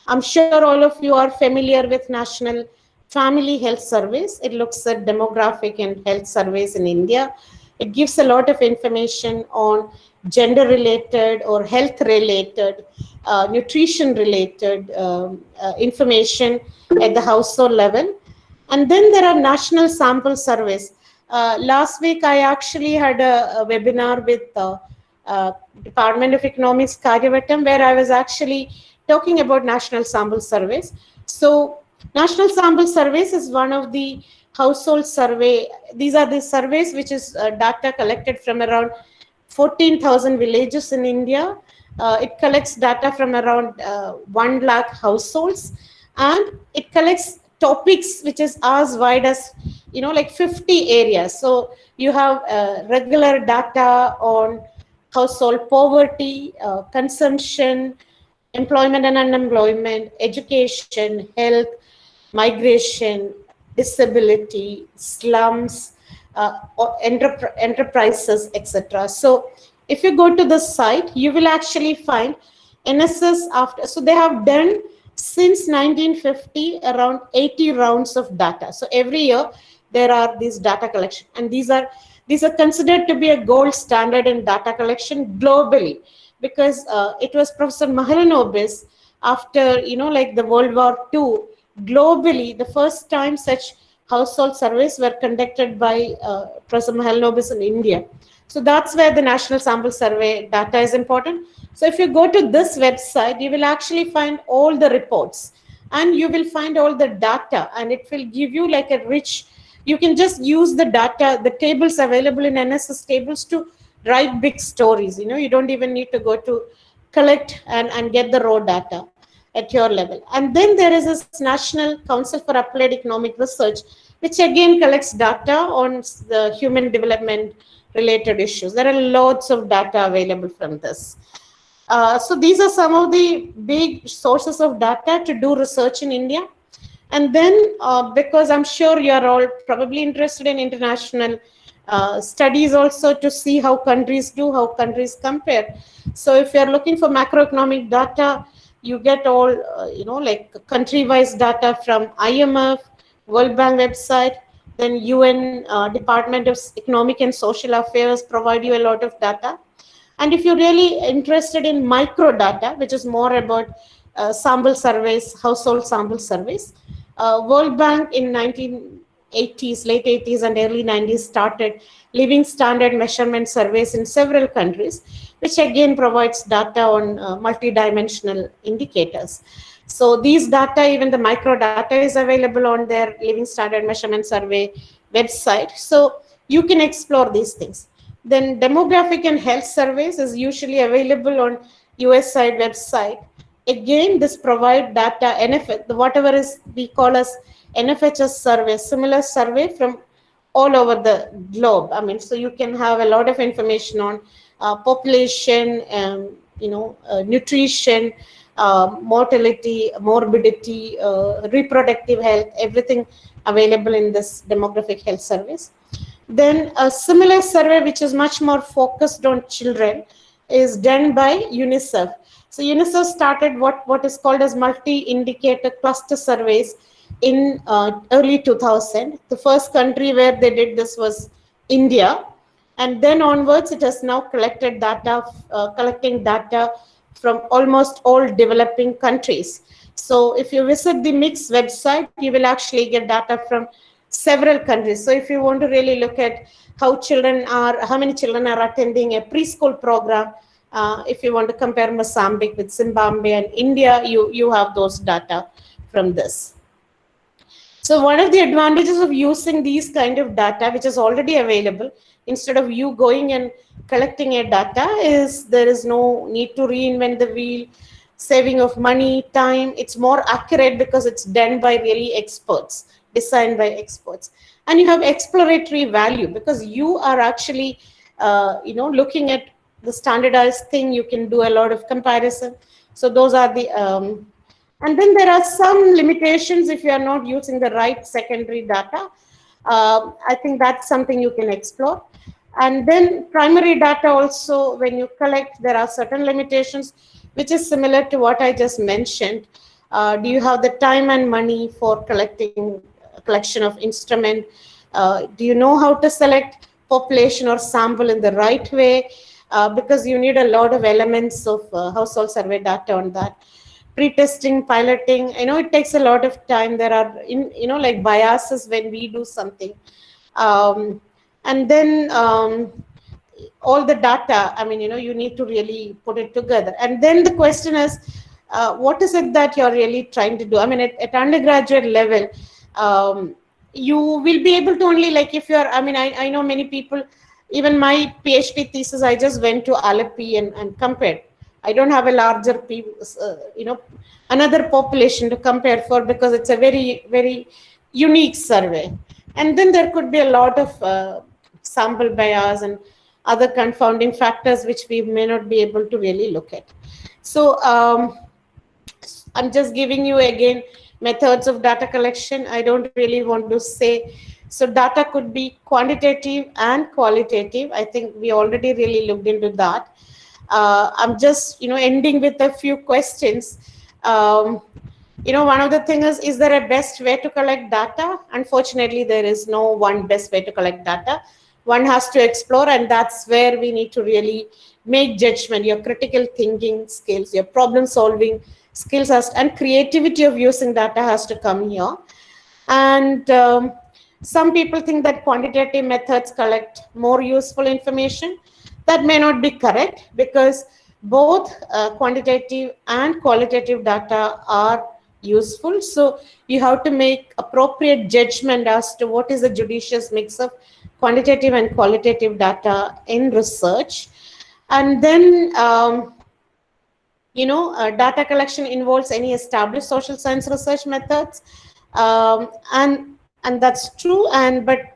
I'm sure all of you are familiar with National Family Health Surveys. It looks at demographic and health surveys in India. It gives a lot of information on gender related or health related, nutrition related information at the household level. And then there are national sample surveys. Last week, I actually had a webinar with Department of Economics 𝙂𝙊𝙑𝙀𝙀, where I was actually talking about national sample surveys. So national sample surveys is one of the household survey. These are the surveys which is data collected from around 14,000 villages in India. It collects data from around 1 lakh households, and it collects topics which is as wide as, like 50 areas. So you have regular data on household poverty, consumption, employment and unemployment, education, health, migration, disability, slums, enterprises, etc. So if you go to the site, you will actually find NSS after. So they have done since 1950 around 80 rounds of data. So every year there are these data collection, and these are considered to be a gold standard in data collection globally, because it was Professor Mahalanobis after, like the World War II, globally the first time such household surveys were conducted by Professor Mahalanobis in India. So that's where the national sample survey data is important. So if you go to this website, you will actually find all the reports, and you will find all the data, and it will give you like a rich, you can just use the data, the tables available in NSS tables to write big stories. You don't even need to go to collect and get the raw data at your level. And then there is this National Council for Applied Economic Research, which again collects data on the human development related issues. There are lots of data available from this. So these are some of the big sources of data to do research in India. And then because I'm sure you are all probably interested in international studies also, to see how countries do, how countries compare. So if you're looking for macroeconomic data, you get all, like country-wise data from IMF, World Bank website, then UN Department of Economic and Social Affairs provide you a lot of data. And if you're really interested in micro data, which is more about sample surveys, household sample surveys, World Bank in 1980s, late 80s and early 90s started living standard measurement surveys in several countries, which again provides data on multidimensional indicators. So these data, even the micro data, is available on their living standard measurement survey website. So you can explore these things. Then demographic and health surveys is usually available on US side website. Again, this provide data, NFH, whatever is we call as NFHS survey, similar survey from all over the globe. So you can have a lot of information on population, nutrition, mortality, morbidity, reproductive health, everything available in this demographic health surveys. Then a similar survey, which is much more focused on children, is done by UNICEF. So UNICEF started what is called as multi-indicator cluster surveys in early 2000. The first country where they did this was India. And then onwards, it has now collected data, collecting data from almost all developing countries. So if you visit the MIX website, you will actually get data from several countries. So if you want to really look at how many children are attending a preschool program, if you want to compare Mozambique with Zimbabwe and India, you have those data from this. So one of the advantages of using these kind of data, which is already available, instead of you going and collecting a data, is there is no need to reinvent the wheel, saving of money, time. It's more accurate because it's done by really experts, designed by experts. And you have exploratory value because you are actually, looking at the standardized thing. You can do a lot of comparison. So those are the and then there are some limitations if you are not using the right secondary data. I think that's something you can explore. And then primary data also, when you collect, there are certain limitations, which is similar to what I just mentioned. Do you have the time and money for collection of instrument? Do you know how to select population or sample in the right way? Because you need a lot of elements of household survey data on that. Pre-testing, piloting, it takes a lot of time. There are like biases when we do something, and then all the data, you need to really put it together. And then the question is, what is it that you're really trying to do? At undergraduate level, you will be able to only, like, if you're, I know many people, even my PhD thesis, I just went to 𝑙𝑝 and compared. I don't have a larger, another population to compare for, because it's a very, very unique survey. And then there could be a lot of sample bias and other confounding factors which we may not be able to really look at. So I'm just giving you again methods of data collection. I don't really want to say. So data could be quantitative and qualitative. I think we already really looked into that. I'm just ending with a few questions. One of the things is there a best way to collect data? Unfortunately, there is no one best way to collect data. One has to explore, and that's where we need to really make judgment. Your critical thinking skills, your problem solving skills, and creativity of using data has to come here. And some people think that quantitative methods collect more useful information. That may not be correct, because both quantitative and qualitative data are useful. So you have to make appropriate judgment as to what is the judicious mix of quantitative and qualitative data in research. And then data collection involves any established social science research methods, and that's true. But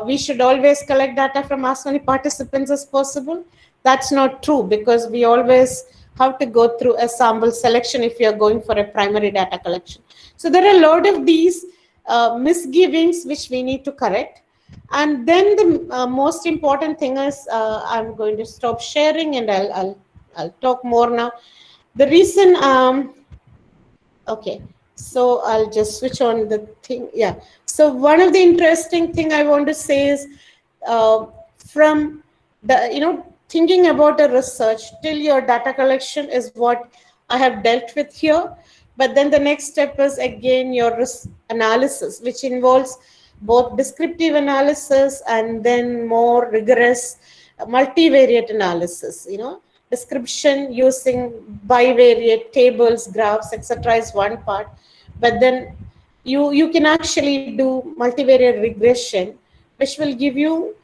we should always collect data from as many participants as possible. That's not true, because we always have to go through a sample selection if you're going for a primary data collection. So there are a lot of these misgivings which we need to correct. And then the most important thing is, I'm going to stop sharing and I'll talk more now. The reason, okay, so I'll just switch on the thing. Yeah. So one of the interesting thing I want to say is, from the, thinking about a research till your data collection is what I have dealt with here. But then the next step is again your risk analysis, which involves both descriptive analysis and then more rigorous multivariate analysis. Description using bivariate tables, graphs, etc. is one part, but then you can actually do multivariate regression, which will give you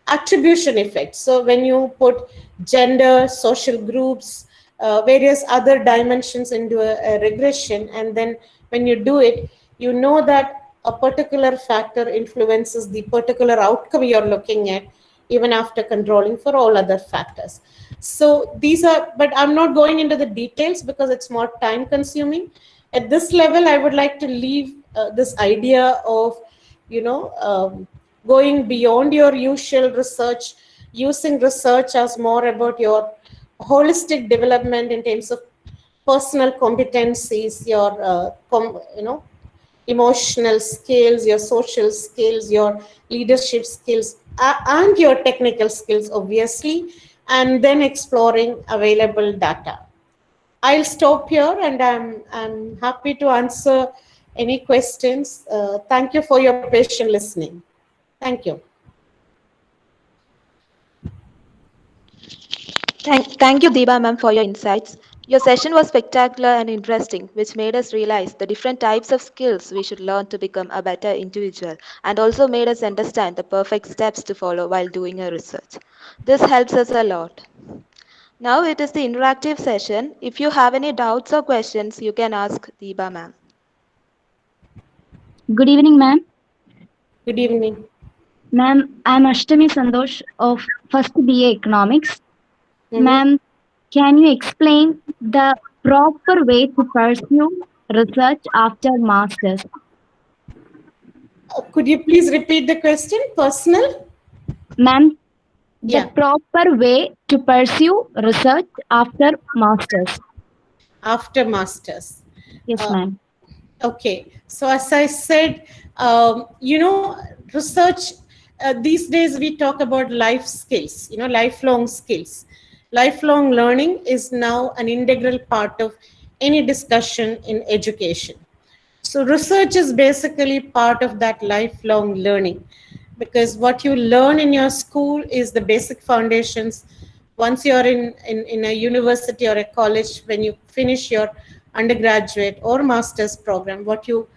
attribution effect. So when you put gender, social groups, various other dimensions into a regression, and then when you do it, you know that a particular factor influences the particular outcome you're looking at, even after controlling for all other factors. So these are, but I'm not going into the details because it's more time consuming. At this level, I would like to leave this idea of, going beyond your usual research, using research as more about your holistic development in terms of personal competencies, your, emotional skills, your social skills, your leadership skills, and your technical skills, obviously. and then exploring available data. I'll stop here, and I'm happy to answer any questions. Thank you for your patient listening. Thank you. Thank you, Deepa ma'am, for your insights. Your session was spectacular and interesting, which made us realize the different types of skills we should learn to become a better individual, and also made us understand the perfect steps to follow while doing a research. This helps us a lot. Now it is the interactive session. If you have any doubts or questions, you can ask Deepa ma'am. Good evening, ma'am. Good evening. Ma'am, I'm Ashtami Sandosh of First BA Economics. Mhm. Ma'am, can you explain the proper way to pursue research after master's? Could you please repeat the question? Personal? Ma'am, the Yeah. proper way to pursue research after master's. After masters. Yes, Uh, ma'am. Okay, so as I said, research, these days we talk about life skills, lifelong skills. Lifelong learning is now an integral part of any discussion in education. So research is basically part of that lifelong learning, because what you learn in your school is the basic foundations. Once you're in a university or a college, when you finish your undergraduate or master's program, what you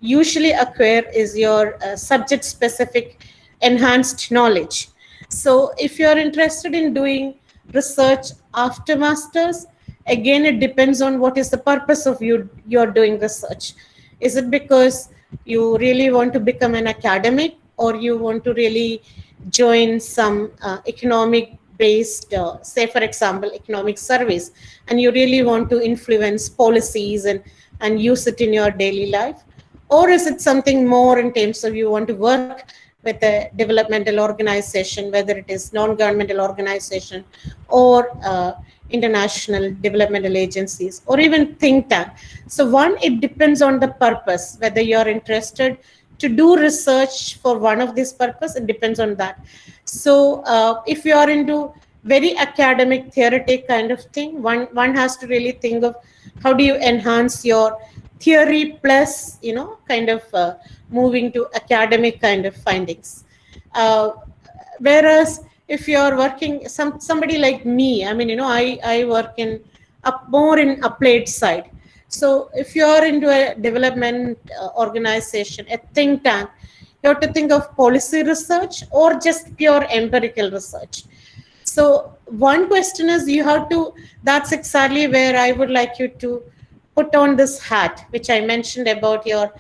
usually acquire is your subject specific enhanced knowledge. So if you're interested in doing research after masters, again it depends on what is the purpose of you're doing research. Is it because you really want to become an academic, or you want to really join some economic based, say for example, economic surveys, and you really want to influence policies and use it in your daily life? Or is it something more in terms of you want to work with a developmental organization, whether it is non-governmental organization or international developmental agencies, or even think tank? So one, it depends on the purpose, whether you're interested to do research for one of these purpose, it depends on that. So if you are into very academic theoretic kind of thing, one has to really think of how do you enhance your theory plus kind of moving to academic kind of findings. Whereas if you're working, somebody like me, I work in more in applied side. So if you're into a development organization, a think tank, you have to think of policy research or just pure empirical research. So one question is, you have to, that's exactly where I would like you to put on this hat, which I mentioned about your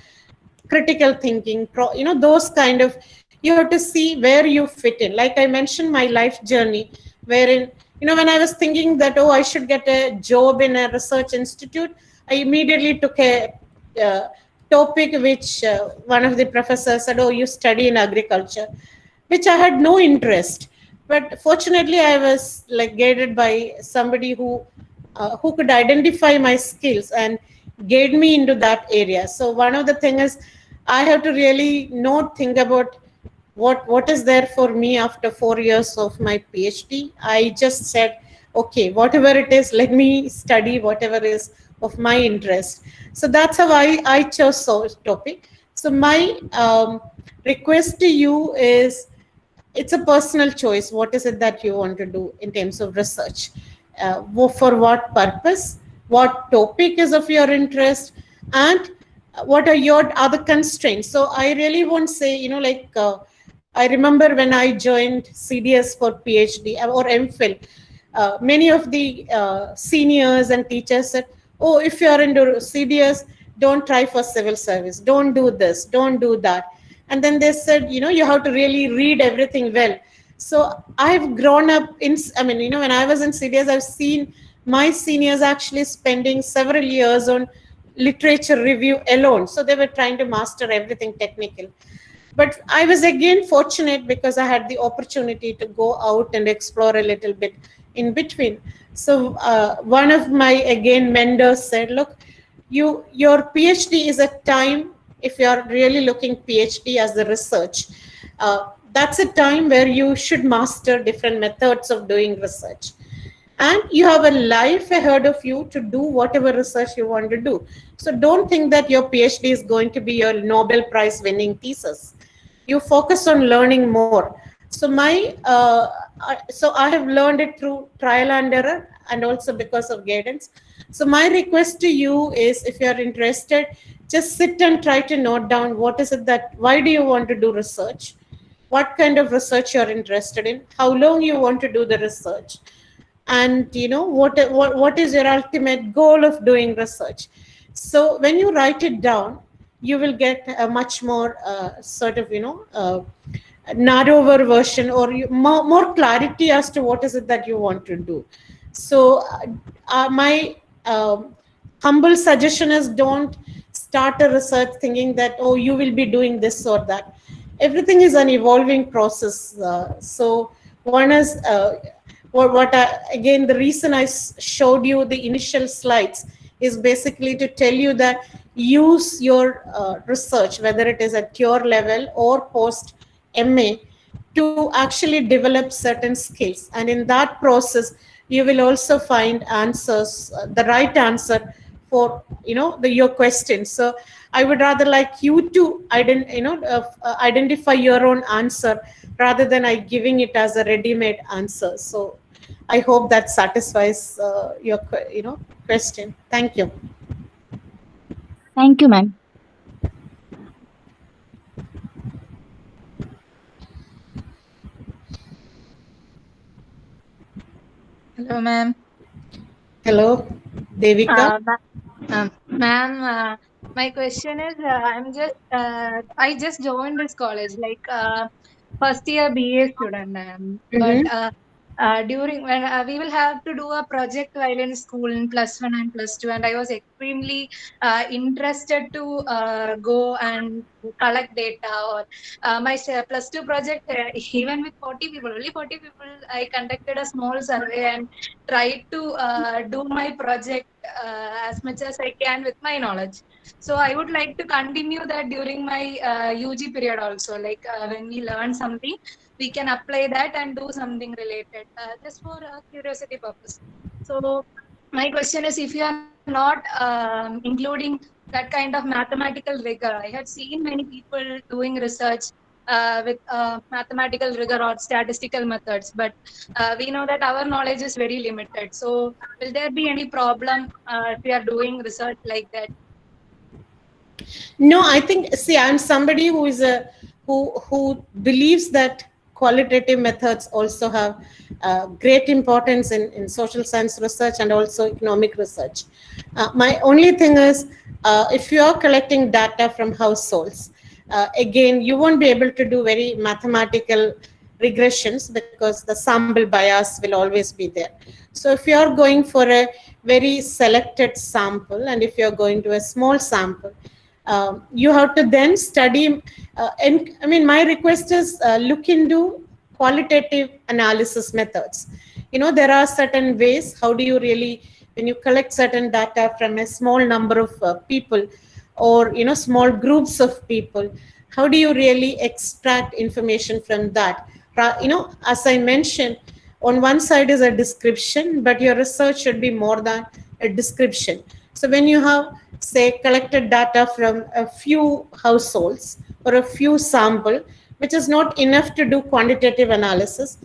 critical thinking, those kind of, you have to see where you fit in. Like I mentioned my life journey, wherein, when I was thinking that, I should get a job in a research institute, I immediately took a topic which one of the professors said, you study in agriculture, which I had no interest. But fortunately, I was like guided by somebody who could identify my skills and guide me into that area. So one of the things is, I have to really not think about what is there for me after 4 years of my PhD. I just said, okay, whatever it is, let me study whatever is of my interest. So that's how I chose this topic. So my request to you is, it's a personal choice. What is it that you want to do in terms of research? For what purpose? What topic is of your interest? And what are your other constraints? So I really won't say, I remember when I joined CDS for PhD or MPhil, many of the seniors and teachers said, if you're into CDS, don't try for civil service. Don't do this, don't do that. And then they said, you have to really read everything well. So I've grown up when I was in CDS, I've seen my seniors actually spending several years on literature review alone. So they were trying to master everything technical. But I was again fortunate because I had the opportunity to go out and explore a little bit in between. So one of my, again, mentors said, look, your PhD is a time, if you're really looking PhD as the research, that's a time where you should master different methods of doing research. And you have a life ahead of you to do whatever research you want to do. So don't think that your PhD is going to be your Nobel Prize winning thesis. You focus on learning more. So I have learned it through trial and error and also because of guidance. So my request to you is, if you are interested, just sit and try to note down what is it that, why do you want to do research? What kind of research you're interested in, how long you want to do the research, and what is your ultimate goal of doing research. So when you write it down, you will get a much more narrower version, or more clarity as to what is it that you want to do. So my humble suggestion is, don't start a research thinking that, oh, you will be doing this or that. Everything is an evolving process. So one is again, the reason I showed you the initial slides is basically to tell you that use your research, whether it is at your level or post MA, to actually develop certain skills. And in that process, you will also find answers, the right answer for your questions. So I would rather like you to identify your own answer rather than I giving it as a ready-made answer. So I hope that satisfies your question. Thank you. Thank you, ma'am. Hello, ma'am. Hello, Devika. Ma'am, my question is, I just joined this college, like first year BA student, ma'am. But during when we will have to do a project while in school in +1 and +2, and I was extremely interested to go and collect data, or my +2 project, even with 40 people, only 40 people, I conducted a small survey and tried to do my project as much as I can with my knowledge. So I would like to continue that during my UG period also. Like when we learn something, we can apply that and do something related, just for curiosity purpose. So my question is, if you are not including that kind of mathematical rigor, I had seen many people doing research with mathematical rigor or statistical methods, but we know that our knowledge is very limited. So will there be any problem if we are doing research like that? No, I think, see, I'm somebody who believes that qualitative methods also have great importance in social science research and also economic research. My only thing is, if you are collecting data from households, again, you won't be able to do very mathematical regressions because the sample bias will always be there. So if you are going for a very selected sample, and if you are going to a small sample, you have to then study. And I mean, my request is, look into qualitative analysis methods. There are certain ways. How do you really, when you collect certain data from a small number of people, or small groups of people, how do you really extract information from that? As I mentioned, on one side is a description, but your research should be more than a description. So when you have, say, collected data from a few households or a few sample, which is not enough to do quantitative analysis,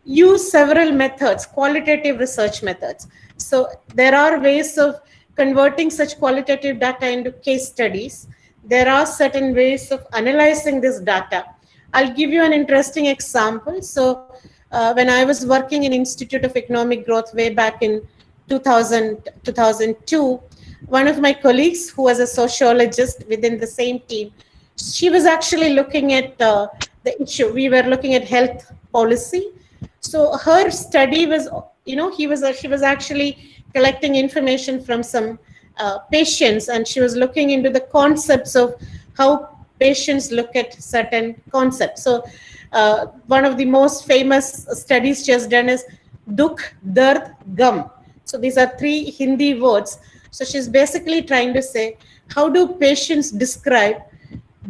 use several methods, qualitative research methods. So there are ways of converting such qualitative data into case studies. There are certain ways of analyzing this data. I'll give you an interesting example. So when I was working in Institute of Economic Growth way back in 2002, one of my colleagues, who was a sociologist within the same team, she was actually looking at the issue. We were looking at health policy. So her study was, she was actually collecting information from some patients, and she was looking into the concepts of how patients look at certain concepts. So one of the most famous studies she has done is Dukh, Dard, Gum. So these are 3 Hindi words. So she's basically trying to say, how do patients describe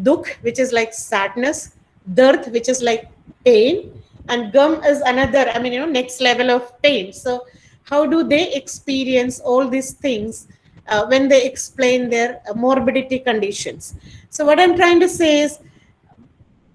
Dukh, which is like sadness, Dard, which is like pain, and gum is another, next level of pain. So how do they experience all these things when they explain their morbidity conditions? So what I'm trying to say is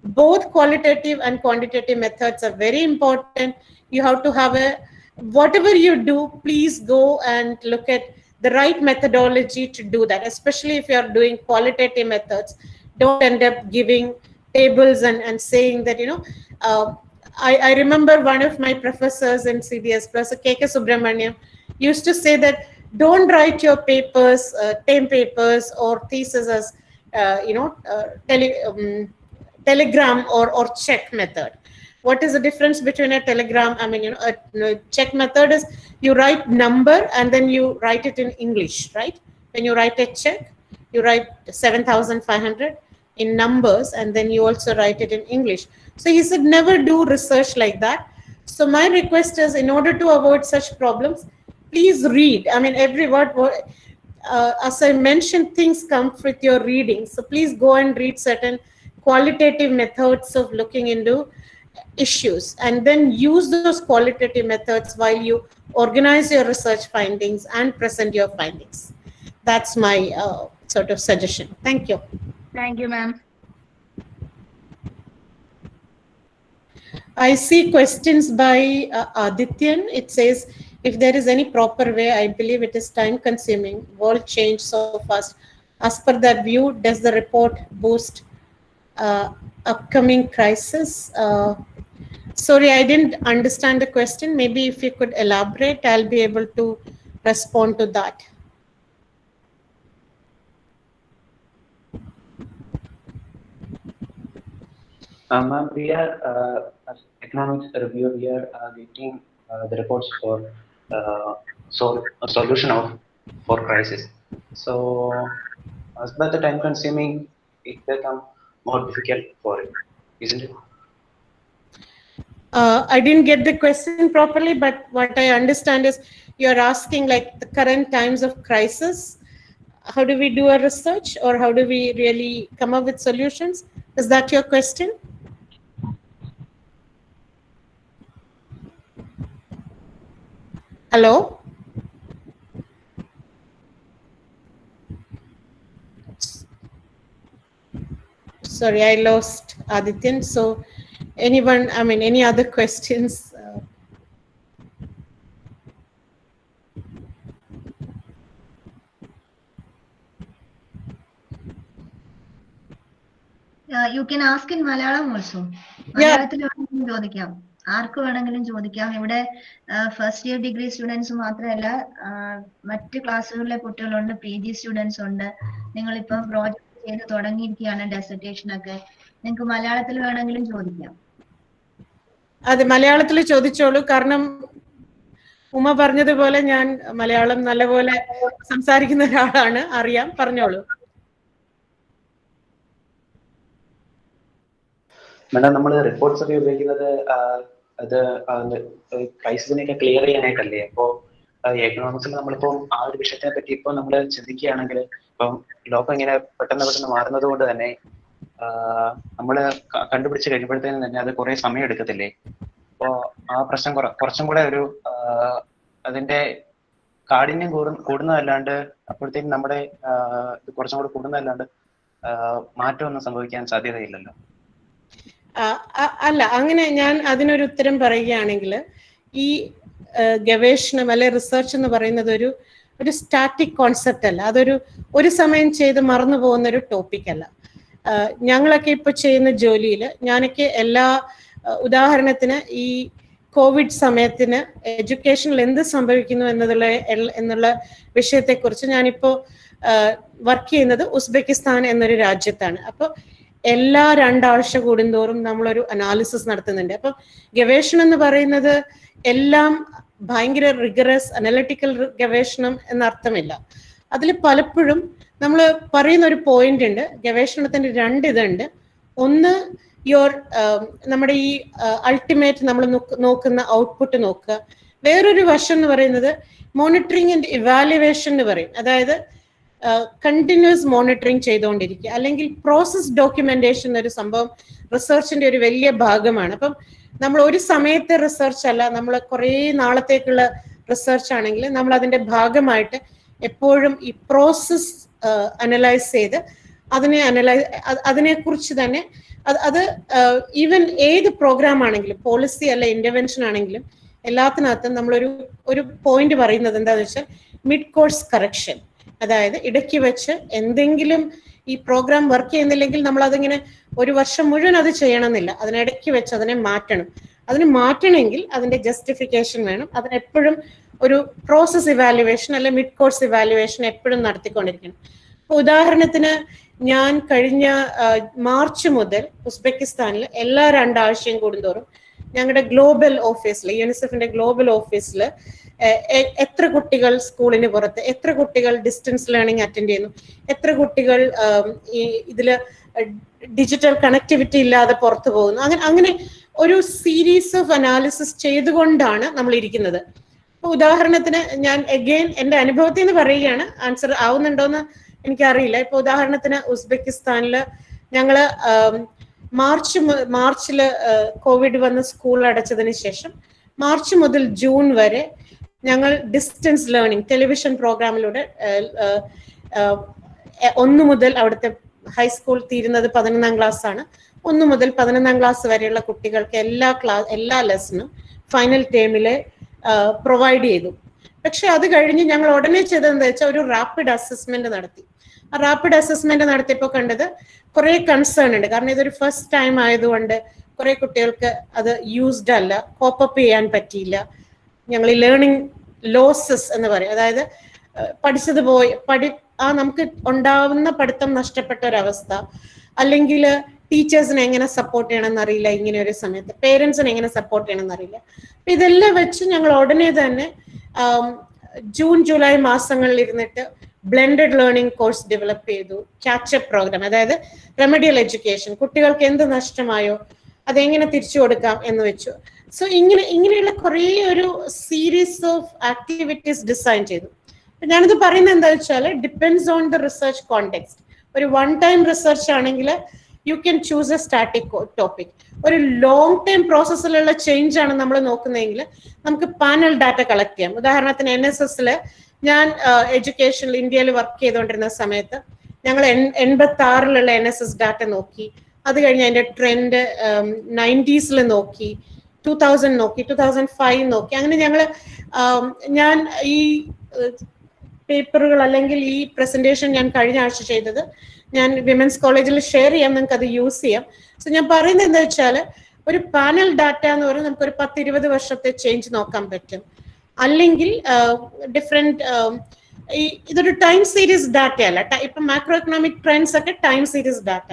both qualitative and quantitative methods are very important. You have to have whatever you do, please go and look at the right methodology to do that, especially if you are doing qualitative methods. Don't end up giving tables and saying that, I remember one of my professors in CDS, Professor 𝑘𝑾 Subramaniam, used to say that don't write your papers, term papers or thesis as, telegram or check method. What is the difference between a telegram? A check method is you write number and then you write it in English, right? When you write a check, you write 7,500 in numbers and then you also write it in English. So he said, never do research like that. So my request is, in order to avoid such problems, please read. Every word, as I mentioned, things come with your reading. So please go and read certain qualitative methods of looking into issues and then use those qualitative methods while you organize your research findings and present your findings. That's my sort of suggestion. Thank you. Thank you, ma'am. I see questions by Adityan. It says, if there is any proper way, I believe it is time consuming. World change so fast. As per that view, does the report boost upcoming crisis? Sorry, I didn't understand the question. Maybe if you could elaborate, I'll be able to respond to that. Ma'am, we are as economics reviewer, we are getting the reports for a solution for crisis. So as by the time consuming, it becomes more difficult for it, isn't it? I didn't get the question properly, but what I understand is you're asking like the current times of crisis. How do we do a research, or how do we really come up with solutions? Is that your question? Hello? Sorry, I lost Adityan. So anyone, any other questions? You can ask in Malayalam also. മലയാളത്തിൽ വേണമെങ്കിലും ചോദിക്കാം, ആർക്ക് വേണമെങ്കിലും ചോദിക്കാം. ഇവിടെ first year degree students മാത്രമല്ല, മറ്റ് ക്ലാസ്സുകളിലെ കുട്ടികളുണ്ട്, PG students ഉണ്ട്. നിങ്ങളിപ്പം പ്രോജക്ട് ചെയ്ത് തുടങ്ങിയിരിക്കുകയാണ്, ഡെസർട്ടേഷൻ ഒക്കെ. നിങ്ങൾക്ക് മലയാളത്തിൽ വേണമെങ്കിലും ചോദിക്കാം. അതെ, മലയാളത്തിൽ ചോദിച്ചോളൂ. കാരണം ഉമ പറഞ്ഞതുപോലെ ഞാൻ മലയാളം നല്ലപോലെ സംസാരിക്കുന്ന ഒരാളാണ്, അറിയാം. പറഞ്ഞോളൂ. മാഡം, നമ്മൾ റിപ്പോർട്ട്സ് ഒക്കെ ഉപയോഗിക്കുന്നത് അത് ക്രൈസിസിനെയൊക്കെ ക്ലിയർ ചെയ്യാനായിട്ടല്ലേ? അപ്പോൾ എക്കണോമിക്സിൽ നമ്മളിപ്പോൾ ആ ഒരു വിഷയത്തിനെ പറ്റി ഇപ്പോൾ നമ്മൾ ചിന്തിക്കുകയാണെങ്കിൽ, ഇപ്പം ലോകം ഇങ്ങനെ പെട്ടെന്ന് മാറുന്നത് കൊണ്ട് തന്നെ നമ്മൾ കണ്ടുപിടിച്ച് കഴിയുമ്പോഴത്തേനും തന്നെ അത് കുറേ സമയം എടുക്കത്തില്ലേ? അപ്പോൾ ആ പ്രശ്നം കുറച്ചും കൂടെ ഒരു അതിന്റെ കാഠിന്യം കൂടുന്നതല്ലാണ്ട്, അപ്പോഴത്തേക്കും നമ്മുടെ ഇത് കുറച്ചും കൂടെ കൂടുന്നതല്ലാണ്ട് മാറ്റമൊന്നും സംഭവിക്കാൻ സാധ്യതയില്ലല്ലോ. അല്ല, അങ്ങനെ ഞാൻ അതിനൊരു ഉത്തരം പറയുകയാണെങ്കിൽ, ഈ ഗവേഷണം അല്ലെ റിസർച്ച് എന്ന് പറയുന്നത് ഒരു സ്റ്റാറ്റിക് കോൺസെപ്റ്റ് അല്ല. ഒരു സമയം ചെയ്ത് മറന്നു പോകുന്ന ഒരു ടോപ്പിക് അല്ല. ഞങ്ങളൊക്കെ ഇപ്പൊ ചെയ്യുന്ന ജോലിയിൽ ഞാനൊക്കെ ഉദാഹരണത്തിന് ഈ കോവിഡ് സമയത്തിന് എഡ്യൂക്കേഷനിൽ എന്ത് സംഭവിക്കുന്നു എന്നുള്ള വിഷയത്തെക്കുറിച്ച് ഞാനിപ്പോ വർക്ക് ചെയ്യുന്നത് ഉസ്ബെക്കിസ്ഥാൻ എന്നൊരു രാജ്യത്താണ്. അപ്പോൾ എല്ലാ 2 ആഴ്ച കൂടുന്തോറും നമ്മളൊരു അനാലിസിസ് നടത്തുന്നുണ്ട്. അപ്പം ഗവേഷണം എന്ന് പറയുന്നത് എല്ലാം ഭയങ്കര റിഗറസ് അനലിറ്റിക്കൽ ഗവേഷണം എന്നർത്ഥമില്ല. അതിൽ പലപ്പോഴും നമ്മൾ പറയുന്ന ഒരു പോയിന്റ് ഉണ്ട്. ഗവേഷണത്തിന്റെ 2 ഇതുണ്ട്. ഒന്ന്, നമ്മുടെ ഈ അൾട്ടിമേറ്റ് നമ്മൾ നോക്കുന്ന ഔട്ട്പുട്ട് നോക്കുക. വേറൊരു വശം എന്ന് പറയുന്നത് മോണിറ്ററിങ് ആൻഡ് ഇവാലുവേഷൻ എന്ന് പറയും. അതായത് കണ്ടിന്യൂസ് മോണിറ്ററിങ് ചെയ്തുകൊണ്ടിരിക്കുക. അല്ലെങ്കിൽ പ്രോസസ് ഡോക്യുമെന്റേഷൻ ഒരു സംഭവം റിസർച്ചിന്റെ ഒരു വലിയ ഭാഗമാണ്. അപ്പം നമ്മൾ ഒരു സമയത്തെ റിസർച്ച് അല്ല, നമ്മൾ കുറേ നാളത്തേക്കുള്ള റിസർച്ച് ആണെങ്കിൽ നമ്മൾ അതിന്റെ ഭാഗമായിട്ട് എപ്പോഴും ഈ പ്രോസസ് അനലൈസ് ചെയ്ത് അതിനെക്കുറിച്ച് തന്നെ അത് ഈവൻ ഏത് പ്രോഗ്രാം ആണെങ്കിലും, പോളിസി അല്ല ഇന്റർവെൻഷൻ ആണെങ്കിലും, എല്ലാത്തിനകത്തും നമ്മളൊരു പോയിന്റ് പറയുന്നത് എന്താണെന്ന് വെച്ചാൽ മിഡ് കോഴ്സ് കറക്ഷൻ. അതായത് ഇടയ്ക്ക് വെച്ച് എന്തെങ്കിലും ഈ പ്രോഗ്രാം വർക്ക് ചെയ്യുന്നില്ലെങ്കിൽ നമ്മൾ അതിങ്ങനെ ഒരു വർഷം മുഴുവൻ അത് ചെയ്യണമെന്നില്ല, അതിനിടയ്ക്ക് വെച്ച് അതിനെ മാറ്റണം. അതിന് മാറ്റണമെങ്കിൽ അതിന്റെ ജസ്റ്റിഫിക്കേഷൻ വേണം. അതിനെപ്പോഴും ഒരു പ്രോസസ് ഇവാലുവേഷൻ അല്ലെ മിഡ് കോഴ്സ് ഇവാലുവേഷൻ എപ്പോഴും നടത്തിക്കൊണ്ടിരിക്കണം. ഇപ്പൊ ഉദാഹരണത്തിന് ഞാൻ കഴിഞ്ഞ മാർച്ച് മുതൽ ഉസ്ബെക്കിസ്ഥാനിൽ എല്ലാ 2 ആഴ്ചയും കൂടുന്തോറും ഞങ്ങളുടെ ഗ്ലോബൽ ഓഫീസിൽ, യുനിസെഫിന്റെ ഗ്ലോബൽ ഓഫീസിൽ എത്ര കുട്ടികൾ സ്കൂളിന് പുറത്ത്, എത്ര കുട്ടികൾ ഡിസ്റ്റൻസ് ലേണിംഗ് അറ്റൻഡ് ചെയ്യുന്നു, എത്ര കുട്ടികൾ ഈ ഇതില് ഡിജിറ്റൽ കണക്ടിവിറ്റി ഇല്ലാതെ പുറത്തു പോകുന്നു, അങ്ങനെ ഒരു സീരീസ് ഓഫ് അനാലിസിസ് ചെയ്തുകൊണ്ടാണ് നമ്മൾ ഇരിക്കുന്നത്. അപ്പൊ ഉദാഹരണത്തിന് ഞാൻ അഗെയിൻ എന്റെ അനുഭവത്തിൽ നിന്ന് പറയുകയാണ്, ആൻസർ ആവുന്നുണ്ടോന്ന് എനിക്കറിയില്ല. ഇപ്പൊ ഉദാഹരണത്തിന് ഉസ്ബെക്കിസ്ഥാനില് ഞങ്ങള് മാർച്ചില് കോവിഡ് വന്ന് സ്കൂൾ അടച്ചതിന് ശേഷം മാർച്ച് മുതൽ ജൂൺ വരെ ഞങ്ങൾ ഡിസ്റ്റൻസ് ലേണിംഗ് ടെലിവിഷൻ പ്രോഗ്രാമിലൂടെ 1 മുതൽ അവിടുത്തെ ഹൈസ്കൂൾ തീരുന്നത് 11ാം ക്ലാസ് ആണ്, 1 മുതൽ 11ാം ക്ലാസ് വരെയുള്ള കുട്ടികൾക്ക് എല്ലാ ലെസണും ഫൈനൽ ടേമില് പ്രൊവൈഡ് ചെയ്തു. പക്ഷെ അത് കഴിഞ്ഞ് ഞങ്ങൾ ഉടനെ ചെയ്തതെന്ന് വെച്ചാൽ ഒരു റാപ്പിഡ് അസസ്മെന്റ് നടത്തി. ആ റാപ്പിഡ് അസസ്മെന്റ് നടത്തിയപ്പോൾ കണ്ടത് കുറെ കൺസേൺ ഉണ്ട്. കാരണം ഇതൊരു ഫസ്റ്റ് ടൈം ആയതുകൊണ്ട് കുറെ കുട്ടികൾക്ക് അത് യൂസ്ഡ് അല്ല, കോപ്പപ്പ് ചെയ്യാൻ പറ്റിയില്ല. ഞങ്ങൾ ഈ ലേണിംഗ് ലോസസ് എന്ന് പറയും, അതായത് പഠിച്ചത് പോയി നമുക്ക് ഉണ്ടാവുന്ന പഠിത്തം നഷ്ടപ്പെട്ട ഒരവസ്ഥ, അല്ലെങ്കിൽ ടീച്ചേഴ്സിനെ എങ്ങനെ സപ്പോർട്ട് ചെയ്യണമെന്ന് അറിയില്ല, ഇങ്ങനെ ഒരു സമയത്ത് പേരൻസിനെ എങ്ങനെ സപ്പോർട്ട് ചെയ്യണമെന്ന് അറിയില്ല. അപ്പൊ ഇതെല്ലാം വെച്ച് ഞങ്ങൾ ഉടനെ തന്നെ ജൂൺ ജൂലൈ മാസങ്ങളിൽ ഇരുന്നിട്ട് ബ്ലെൻഡഡ് ലേണിംഗ് കോഴ്സ് ഡെവലപ്പ് ചെയ്തു. ക്യാച്ചപ്പ് പ്രോഗ്രാം, അതായത് റെമഡിയൽ എഡ്യൂക്കേഷൻ, കുട്ടികൾക്ക് എന്ത് നഷ്ടമായോ അതെങ്ങനെ തിരിച്ചു കൊടുക്കാം എന്ന് വെച്ചു. സോ ഇങ്ങനെയുള്ള കുറേ ഒരു സീരീസ് ഓഫ് ആക്ടിവിറ്റീസ് ഡിസൈൻ ചെയ്തു. ഞാനിത് പറയുന്നത് എന്താ വെച്ചാൽ depends on the research context. ഒരു 1 ടൈം റിസർച്ച് ആണെങ്കിൽ you can choose A static topic. ഒരു ലോങ് ടൈം പ്രോസസ്സിലുള്ള ചേഞ്ച് ആണ് നമ്മൾ നോക്കുന്നതെങ്കിൽ നമുക്ക് പാനൽ ഡാറ്റ കളക്ട് ചെയ്യാം. ഉദാഹരണത്തിന് NSSൽ ഞാൻ എഡ്യൂക്കേഷനിൽ ഇന്ത്യയിൽ വർക്ക് ചെയ്തുകൊണ്ടിരുന്ന സമയത്ത് ഞങ്ങൾ 86ലുള്ള NSS ഡാറ്റ നോക്കി. അത് കഴിഞ്ഞ് അതിന്റെ ട്രെൻഡ് 90s നോക്കി, 2000 നോക്കി, 2005 നോക്കി. അങ്ങനെ ഞാൻ ഈ പേപ്പറുകൾ അല്ലെങ്കിൽ ഈ പ്രസന്റേഷൻ ഞാൻ കഴിഞ്ഞ ആഴ്ച ചെയ്തത് ഞാൻ വിമൻസ് കോളേജിൽ ഷെയർ ചെയ്യാം, നിങ്ങൾക്ക് അത് യൂസ് ചെയ്യാം. സോ ഞാൻ പറയുന്നത് എന്താ വെച്ചാൽ ഒരു പാനൽ ഡാറ്റ എന്ന് പറയുന്നത് നമുക്കൊരു 10-20 വർഷത്തെ ചേഞ്ച് നോക്കാൻ പറ്റും. അല്ലെങ്കിൽ ഡിഫറെന്റ് ഇതൊരു ടൈം സീരീസ് ഡാറ്റ അല്ല. ഇപ്പൊ മാക്രോ എക്കണോമിക് ട്രെൻഡ്സ് ഒക്കെ time series data.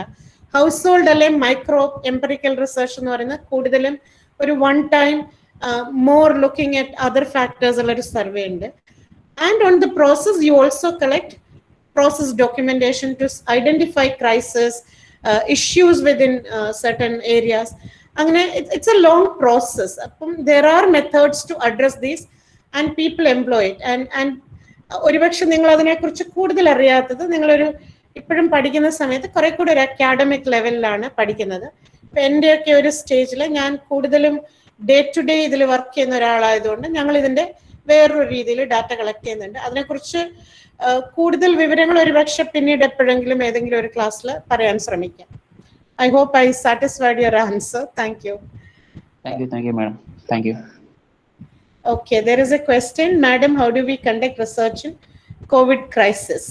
House hold അല്ലെ മൈക്രോ എംപറിക്കൽ റിസർച്ച് എന്ന് പറയുന്നത് കൂടുതലും ഒരു 1 time more looking at other factors ഉള്ള ഒരു സർവേ ഉണ്ട്. And on the process, you also collect process documentation to identify crisis, issues within certain areas. It's a long process. There are methods to address these and people employ it. And ഒരുപക്ഷെ നിങ്ങൾ അതിനെക്കുറിച്ച് കൂടുതൽ അറിയാത്തത് നിങ്ങളൊരു ഇപ്പോഴും പഠിക്കുന്ന സമയത്ത് കുറെ കൂടെ ഒരു അക്കാഡമിക് ലെവലിലാണ് പഠിക്കുന്നത്. ഇപ്പൊ എന്റെയൊക്കെ ഒരു സ്റ്റേജിൽ ഞാൻ കൂടുതലും ഡേ ടു ഡേ ഇതിൽ വർക്ക് ചെയ്യുന്ന ഒരാളായതുകൊണ്ട് ഞങ്ങൾ ഇതിന്റെ വേറൊരു രീതിയിൽ ഡാറ്റ കളക്ട് ചെയ്യുന്നുണ്ട്. അതിനെക്കുറിച്ച് കൂടുതൽ വിവരങ്ങൾ ഒരുപക്ഷെ പിന്നീട് എപ്പോഴെങ്കിലും ഏതെങ്കിലും ഒരു ക്ലാസ്സിൽ പറയാൻ ശ്രമിക്കാം. I hope I satisfied your answer. Thank you. Thank you, madam. Thank you. Okay, there is a question. Madam, how do we conduct research in COVID crisis?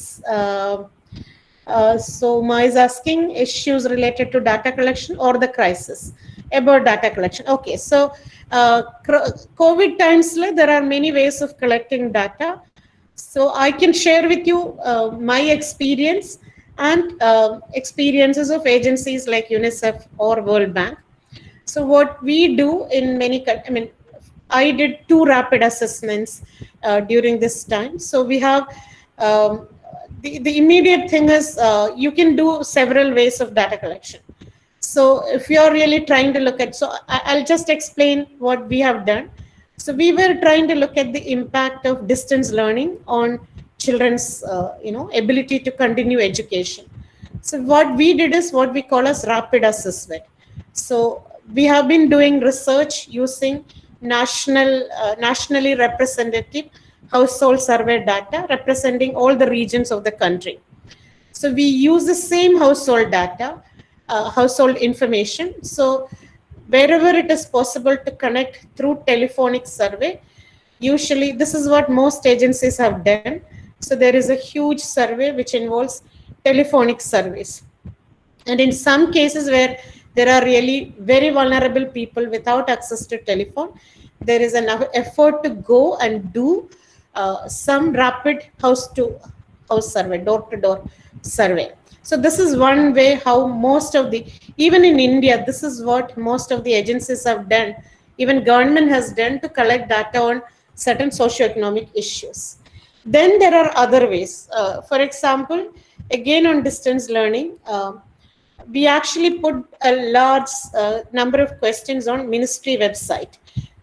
So Ma is asking issues related to data collection or the crisis about data collection. Okay, so COVID times there are many ways of collecting data. So I can share with you my experience and experiences of agencies like UNICEF or World Bank. So what we do in I did 2 rapid assessments during this time. So we have the immediate thing is you can do several ways of data collection. So if you're really trying to look at, so I'll just explain what we have done. So we were trying to look at the impact of distance learning on children's ability to continue education. So what we did is what we call as rapid assessment. So we have been doing research using nationally representative household survey data representing all the regions of the country. So we use the same household data, household information. So wherever it is possible to connect through telephonic survey, usually this is what most agencies have done. So there is a huge survey which involves telephonic surveys. And in some cases where there are really very vulnerable people without access to telephone, there is an effort to go and do some rapid house-to-house survey, door-to-door survey. So this is one way how most of the, even in India, this is what most of the agencies have done, even government has done to collect data on certain socioeconomic issues. Then there are other ways. For example, again on distance learning, we actually put a large number of questions on ministry website.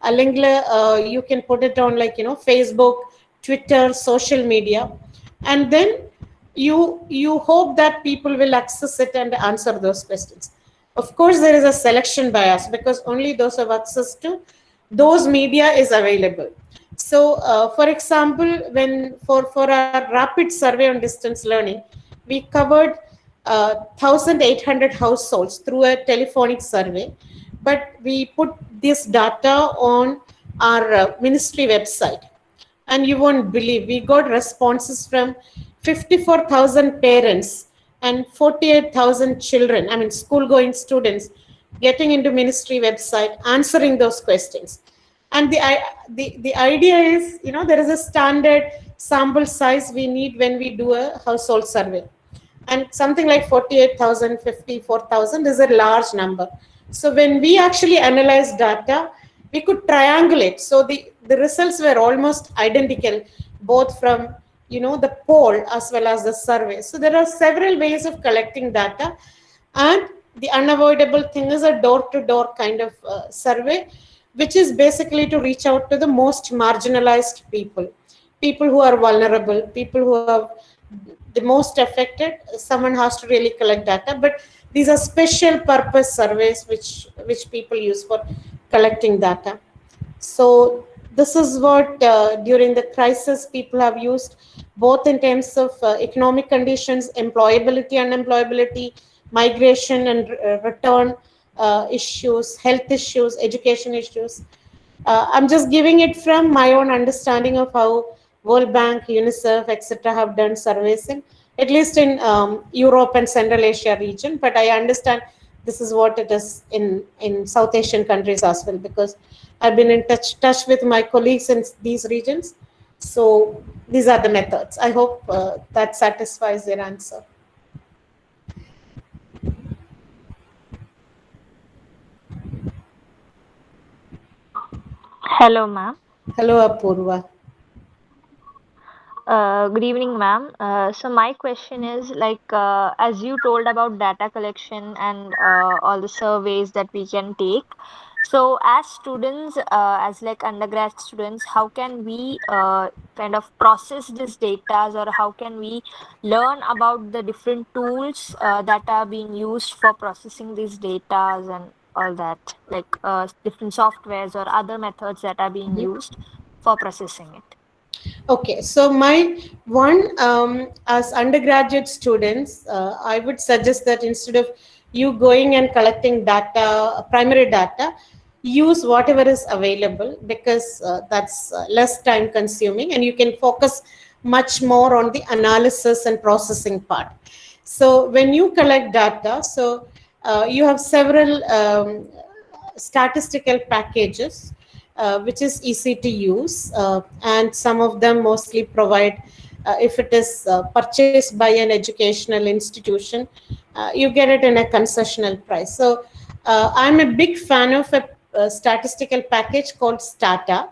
You can put it on Facebook, Twitter, social media, and then you hope that people will access it and answer those questions. Of course, there is a selection bias because only those who have access to those media is available. So, for example, for our rapid survey on distance learning, we covered 1,800 households through a telephonic survey, but we put this data on our ministry website. And you won't believe, we got responses from 54,000 parents and 48,000 children, I mean school-going students, getting into ministry website, answering those questions. And the idea is, there is a standard sample size we need when we do a household survey. And something like 48,000, 54,000 is a large number. So when we actually analyze data, we could triangulate. So the results were almost identical, both from the poll as well as the survey. So there are several ways of collecting data, and the unavoidable thing is a door-to-door kind of survey, which is basically to reach out to the most marginalized people who are vulnerable, people who are the most affected. Someone has to really collect data, but these are special purpose surveys which people use for collecting data. So this is what during the crisis people have used, both in terms of economic conditions, employability, unemployability, migration and return issues, health issues, education issues. I'm just giving it from my own understanding of how World Bank, UNICEF, etc. have done surveys in, at least in Europe and Central Asia region. But I understand this is what it is in South Asian countries as well, because I've been in touch with my colleagues in these regions. So these are the methods. I hope that satisfies your answer. Hello, ma'am. Hello, Apurva. Good evening, ma'am. So my question is as you told about data collection and all the surveys that we can take. So as students, as undergrad students, how can we kind of process this data, or how can we learn about the different tools that are being used for processing these data and all that, different softwares or other methods that are being used for processing it? Okay, so my one, as undergraduate students, I would suggest that instead of you going and collecting data, primary data, use whatever is available, because that's less time consuming and you can focus much more on the analysis and processing part. So when you collect data, so you have several statistical packages which is easy to use, and some of them mostly provide, if it is purchased by an educational institution, you get it in a concessional price. So I'm a big fan of a statistical package called Stata,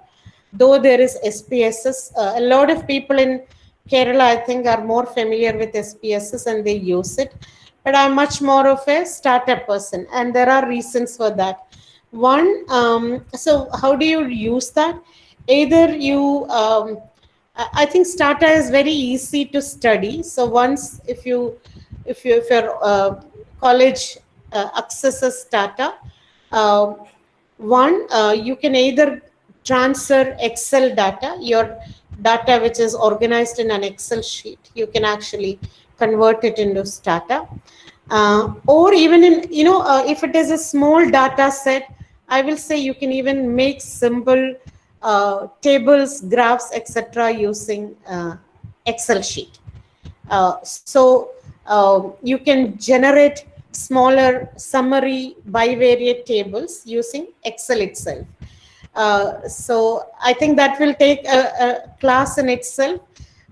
though there is SPSS. A lot of people in Kerala, I think, are more familiar with SPSS and they use it. But I'm much more of a Stata person, and there are reasons for that. One, so how do you use that? Either you I think Stata is very easy to study. So once if your college accesses Stata, you can either transfer Excel data, your data which is organized in an Excel sheet, you can actually convert it into Stata. Or even in, if it is a small data set, I will say you can even make simple tables, graphs, etc. using Excel sheet. You can generate smaller summary bivariate tables using Excel itself. So I think that will take a class in itself.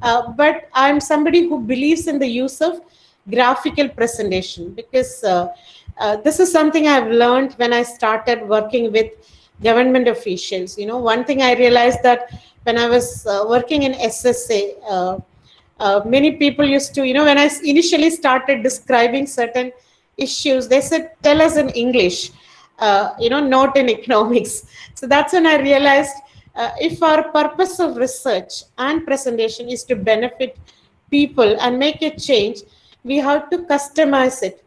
But I'm somebody who believes in the use of graphical presentation, because this is something I've learned when I started working with government officials. One thing I realized that when I was working in SSA, many people used to, when I initially started describing certain issues, they said, tell us in English, not in economics. So that's when I realized if our purpose of research and presentation is to benefit people and make a change, we have to customize it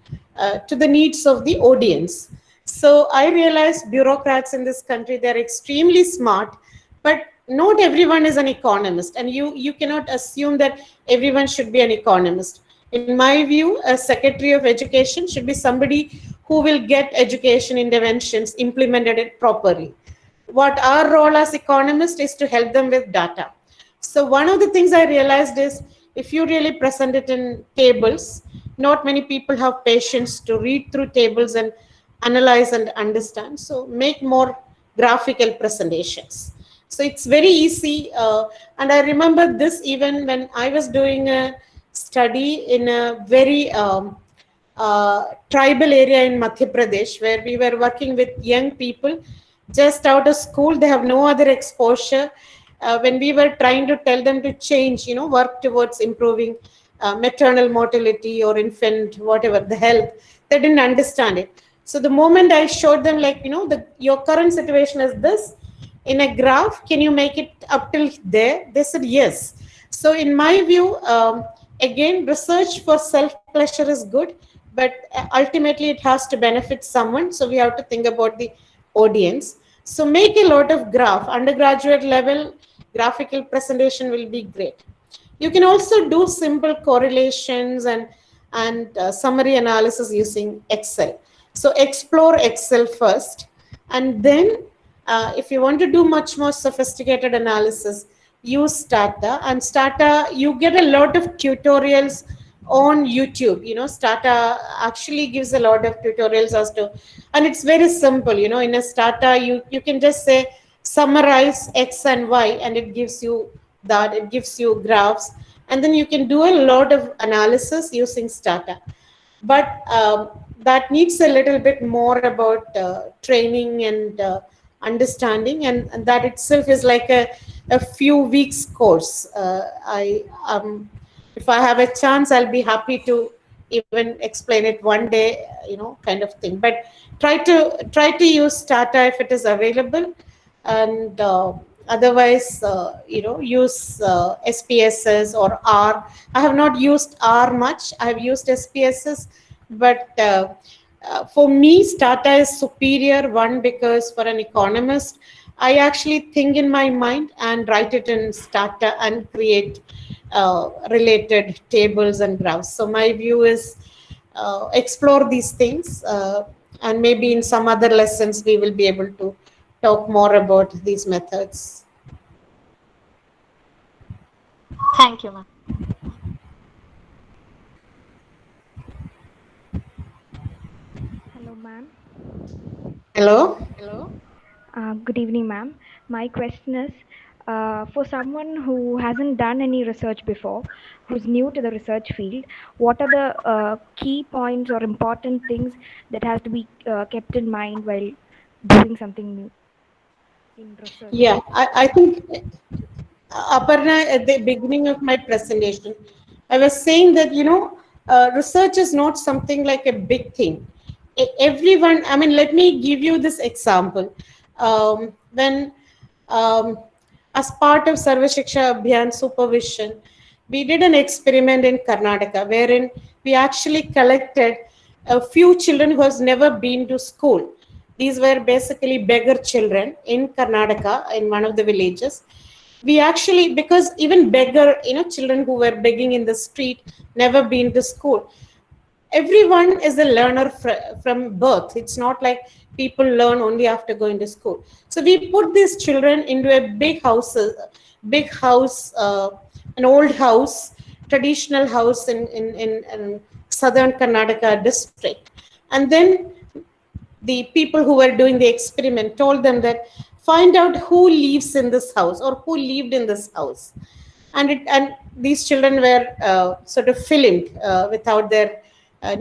to the needs of the audience. So I realized bureaucrats in this country, they're extremely smart, but not everyone is an economist, and you cannot assume that everyone should be an economist. In my view, a Secretary of Education should be somebody who will get education interventions implemented it properly. What our role as economists is to help them with data. So one of the things I realized is, if you really present it in tables, not many people have patience to read through tables and analyze and understand. So make more graphical presentations. So it's very easy. And I remember this even when I was doing a study in a very tribal area in Madhya Pradesh, where we were working with young people just out of school. They have no other exposure. When we were trying to tell them to change, work towards improving maternal mortality or infant, whatever, the health, they didn't understand it. So the moment I showed them, like, your current situation is this, in a graph, can you make it up till there? They said yes. So in my view, again, research for self-pleasure is good, but ultimately it has to benefit someone. So we have to think about the audience. So make a lot of graph. Undergraduate level graphical presentation will be great. You can also do simple correlations and summary analysis using Excel. So explore Excel first, and then if you want to do much more sophisticated analysis, use Stata. And Stata, you get a lot of tutorials on YouTube. Stata actually gives a lot of tutorials as to, and it's very simple. In a Stata, you can just say summarize X and Y, and it gives you that. It gives you graphs, and then you can do a lot of analysis using Stata. But that needs a little bit more about training and understanding, and that itself is like a few weeks course. If I have a chance, I'll be happy to even explain it one day, kind of thing. But try to use Stata if it is available, and otherwise, use SPSS or R. I have not used R much. I have used SPSS, but for me, Stata is superior. One, because for an economist, I actually think in my mind and write it in Stata and create related tables and graphs. So my view is explore these things, and maybe in some other lessons we will be able to talk more about these methods. Thank you, ma'am. Hello, ma'am. Hello. Good evening, ma'am. My question is, for someone who hasn't done any research before, who's new to the research field, what are the key points or important things that has to be kept in mind while doing something new in research? Yeah, I think, Aparna, at the beginning of my presentation, I was saying that, research is not something like a big thing. Everyone, let me give you this example. When as part of Sarva Shiksha Abhiyan supervision, we did an experiment in Karnataka wherein we actually collected a few children who has never been to school. These were basically beggar children in Karnataka, in one of the villages. We actually, because even beggar, children who were begging in the street, never been to school. Everyone is a learner from birth. It's not like people learn only after going to school. So we put these children into a big house, an old house, traditional house in southern Karnataka district. And then the people who were doing the experiment told them that find out who lives in this house or who lived in this house. And these children were sort of filmed without their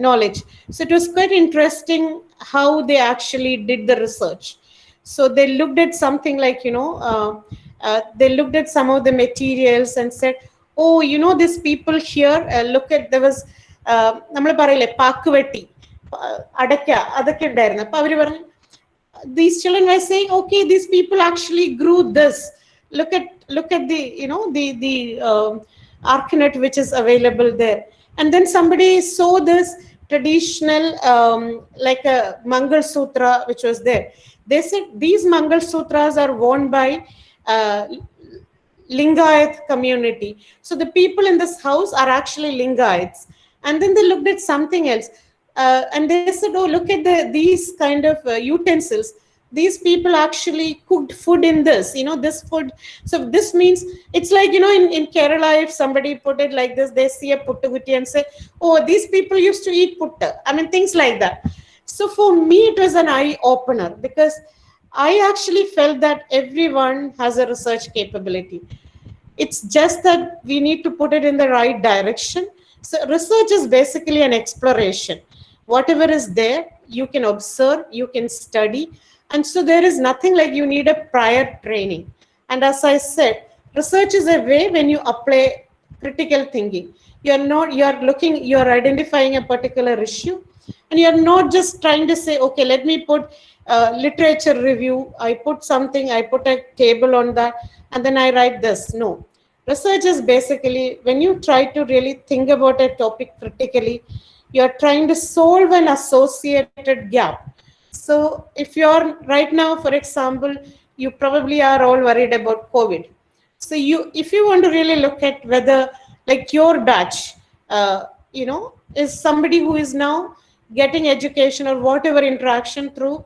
knowledge. So it was quite interesting how they actually did the research. So they looked at something like, they looked at some of the materials and said, oh, these people here, look at, there was, നമ്മൾ പറയില്ലേ പാക്കുവെട്ടി അടയ്ക്ക അതൊക്കെ ഉണ്ടായിരുന്നു. അപ്പൊ അവര് പറഞ്ഞു, these children were saying, okay, these people actually grew this. Look at the the arcanut which is available there. And then somebody saw this traditional like a Mangal Sutra which was there. They said these Mangal Sutras are worn by Lingayat community. So the people in this house are actually Lingayates. And then they looked at something else. And they said, oh, look at these kind of utensils. These people actually cooked food in this, this food. So this means, it's like, in Kerala, if somebody put it like this, they see a puttugutti and say, oh, these people used to eat putta. I mean, things like that. So for me, it was an eye opener because I actually felt that everyone has a research capability. It's just that we need to put it in the right direction. So research is basically an exploration. Whatever is there, you can observe, you can study. And so there is nothing like you need a prior training. And as I said, research is a way when you apply critical thinking. You're identifying a particular issue, and you're not just trying to say, okay, let me put literature review. I put something, I put a table on that, and then I write this. No. Research is basically when you try to really think about a topic critically, you're trying to solve an associated gap. So if you're right now, for example, you probably are all worried about COVID. So if you want to really look at whether like your batch, is somebody who is now getting education or whatever interaction through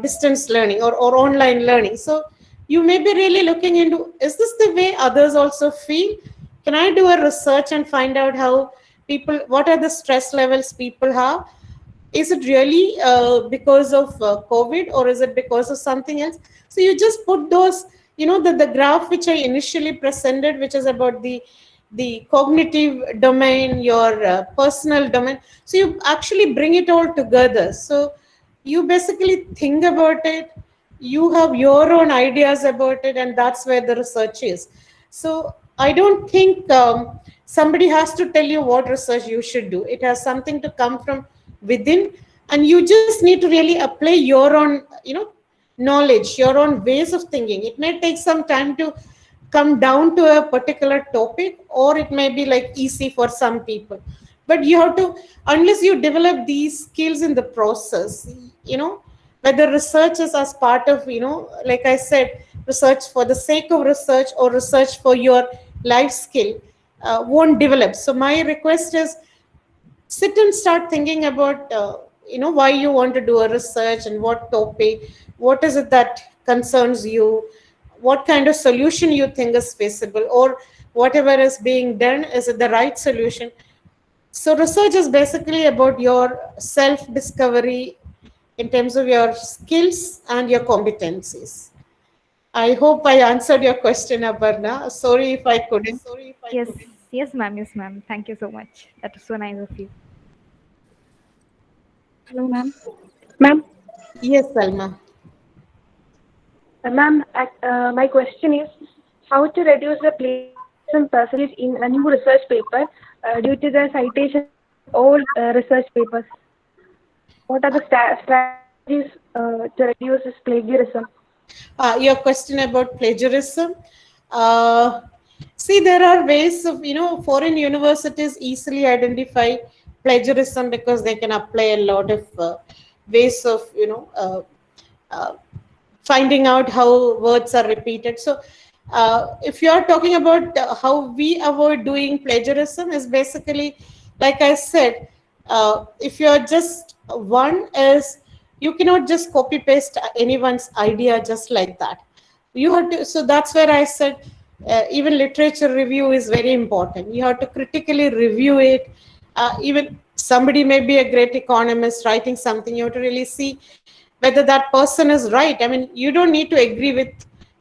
distance learning or online learning. So you may be really looking into, is this the way others also feel? Can I do a research and find out how people, what are the stress levels people have? Is it really because of COVID or is it because of something else? So you just put those, the graph which I initially presented, which is about the cognitive domain, your personal domain. So you actually bring it all together. So you basically think about it, you have your own ideas about it, and that's where the research is. So I don't think somebody has to tell you what research you should do. It has something to come from within, and you just need to really apply your own knowledge, your own ways of thinking. It may take some time to come down to a particular topic, or it may be like easy for some people, but you have to, unless you develop these skills in the process, whether research is as part of, like I said, research for the sake of research or research for your life skill, won't develop. So my request is, sit and start thinking about why you want to do a research and what topic, what is it that concerns you, what kind of solution you think is feasible, or whatever is being done, is it the right solution? So research is basically about your self-discovery in terms of your skills and your competencies. I hope I answered your question, Aparna. Sorry if I couldn't. Yes, ma'am. Yes, ma'am. Thank you so much. That was so nice of you. Hello, ma'am. Ma'am. Yes, Salma. Ma'am, my question is how to reduce the plagiarism percentage in a new research paper due to the citation of old research papers. What are the strategies to reduce this plagiarism? Your question about plagiarism. See, there are ways of, foreign universities easily identify plagiarism because they can apply a lot of ways of, uh, finding out how words are repeated. So if you are talking about how we avoid doing plagiarism, is basically, like I said, if you are just one is, you cannot just copy paste anyone's idea just like that. You have to, so that's where I said even literature review is very important. You have to critically review it. Even somebody may be a great economist writing something, you have to really see whether that person is right. I mean, you don't need to agree with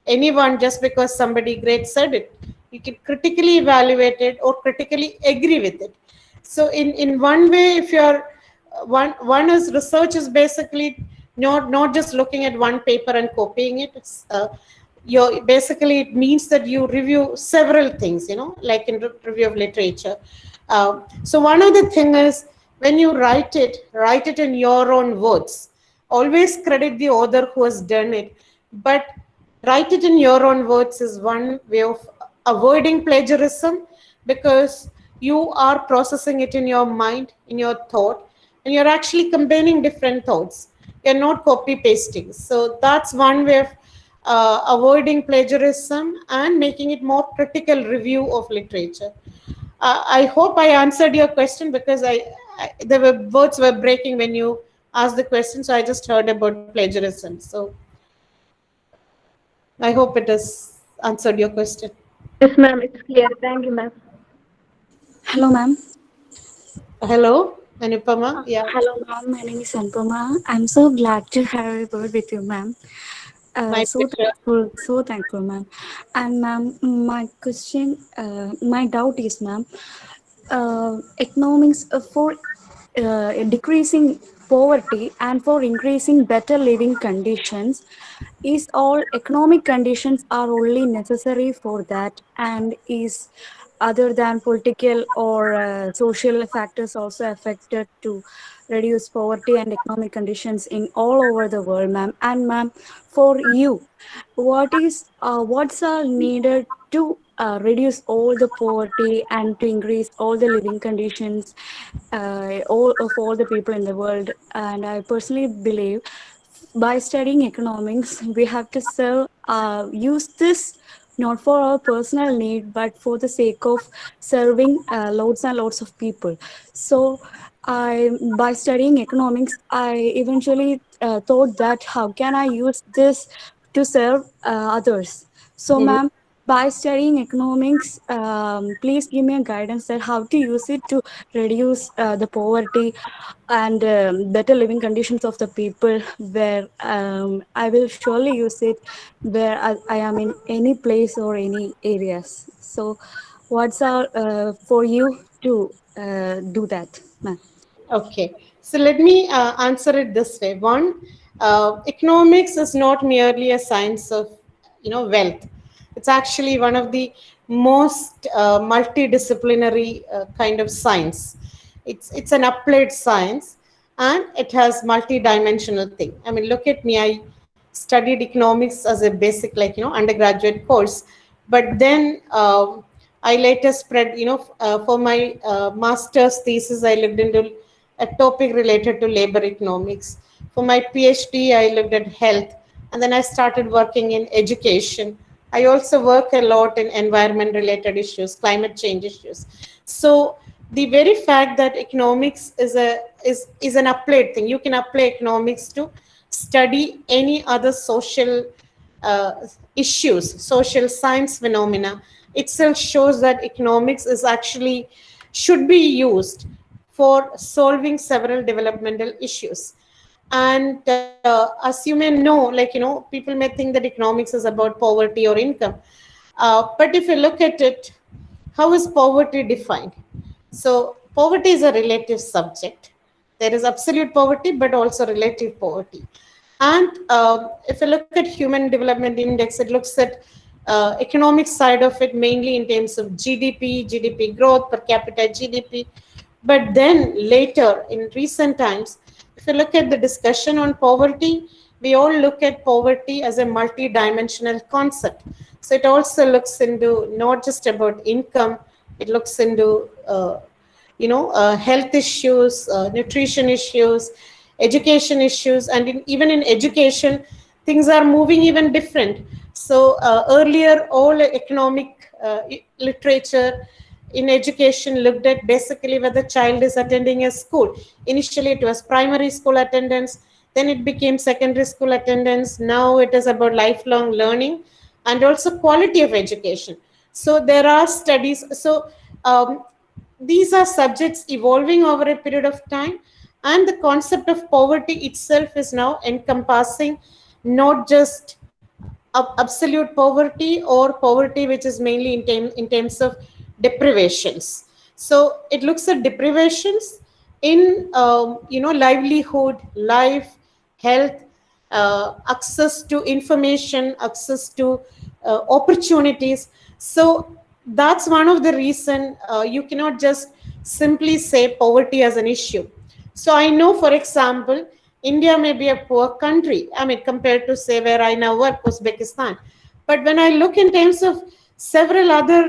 anyone just because somebody great said it. You can critically evaluate it or critically agree with it. So in one way, if you're one is research is basically not just looking at one paper and copying it. It's, basically it means that you review several things, like in review of literature. So one of the thing is, when you write it in your own words. Always credit the author who has done it, but write it in your own words is one way of avoiding plagiarism, because you are processing it in your mind, in your thought, and you're actually combining different thoughts. You're not copy pasting. So that's one way of avoiding plagiarism and making it more critical review of literature. I hope I answered your question, because the words were breaking when you asked the question, so I just heard about plagiarism. So I hope it has answered your question. Yes, ma'am. It's clear. Thank you, ma'am. Hello, ma'am. Hello, Anupama. Yeah. Hello, ma'am. My name is Anupama. I'm so glad to have a word with you, ma'am. My So pleasure. thankful, ma'am. And ma'am, my question, my doubt is, ma'am, economics for decreasing poverty and for increasing better living conditions, is all economic conditions are only necessary for that, and is other than political or social factors also affected to reduce poverty and economic conditions in all over the world, ma'am? And ma'am, for you, what's all needed to reduce all the poverty and to increase all the living conditions all the people in the world? And I personally believe, by studying economics, we have to use this not for our personal need, but for the sake of serving loads and loads of people. So by studying economics, I eventually thought that how can I use this to serve others. So Mhm. ma'am, by studying economics, please give me a guidance that how to use it to reduce the poverty and better living conditions of the people, where I will surely use it where I am in any place or any areas. So what's all for you to do that, ma'am? Okay, so let me answer it this way. One, economics is not merely a science of, wealth. It's actually one of the most multidisciplinary kind of science. It's an applied science, and it has multi-dimensional thing. I mean, look at me. I studied economics as a basic, undergraduate course, but then I later spread, for my master's thesis, I looked into a topic related to labor economics. For my PhD, I looked at health, and then I started working in education. I also work a lot in environment related issues, climate change issues. So the very fact that economics is an applied thing, you can apply economics to study any other social issues, social science phenomena, itself shows that economics is actually should be used for solving several developmental issues. And as you may know, people may think that economics is about poverty or income. But if you look at it, how is poverty defined? So poverty is a relative subject. There is absolute poverty, but also relative poverty. And if you look at Human Development Index, it looks at economic side of it mainly in terms of GDP growth, per capita GDP. But then later, in recent times, if you look at the discussion on poverty, we all look at poverty as a multi-dimensional concept. So it also looks into not just about income, it looks into health issues, nutrition issues, education issues, and even in education, things are moving even different. So earlier, all economic literature in education looked at basically whether child is attending a school. Initially, it was primary school attendance, then it became secondary school attendance. Now it is about lifelong learning and also quality of education. So there are studies. So these are subjects evolving over a period of time, and the concept of poverty itself is now encompassing not just absolute poverty or poverty which is mainly in terms of deprivations. So it looks at deprivations in livelihood, life, health, access to information, access to opportunities. So that's one of the reason you cannot just simply say poverty as an issue. So I know, for example, India may be a poor country, I mean, compared to, say, where I now work, Uzbekistan. But when I look in terms of several other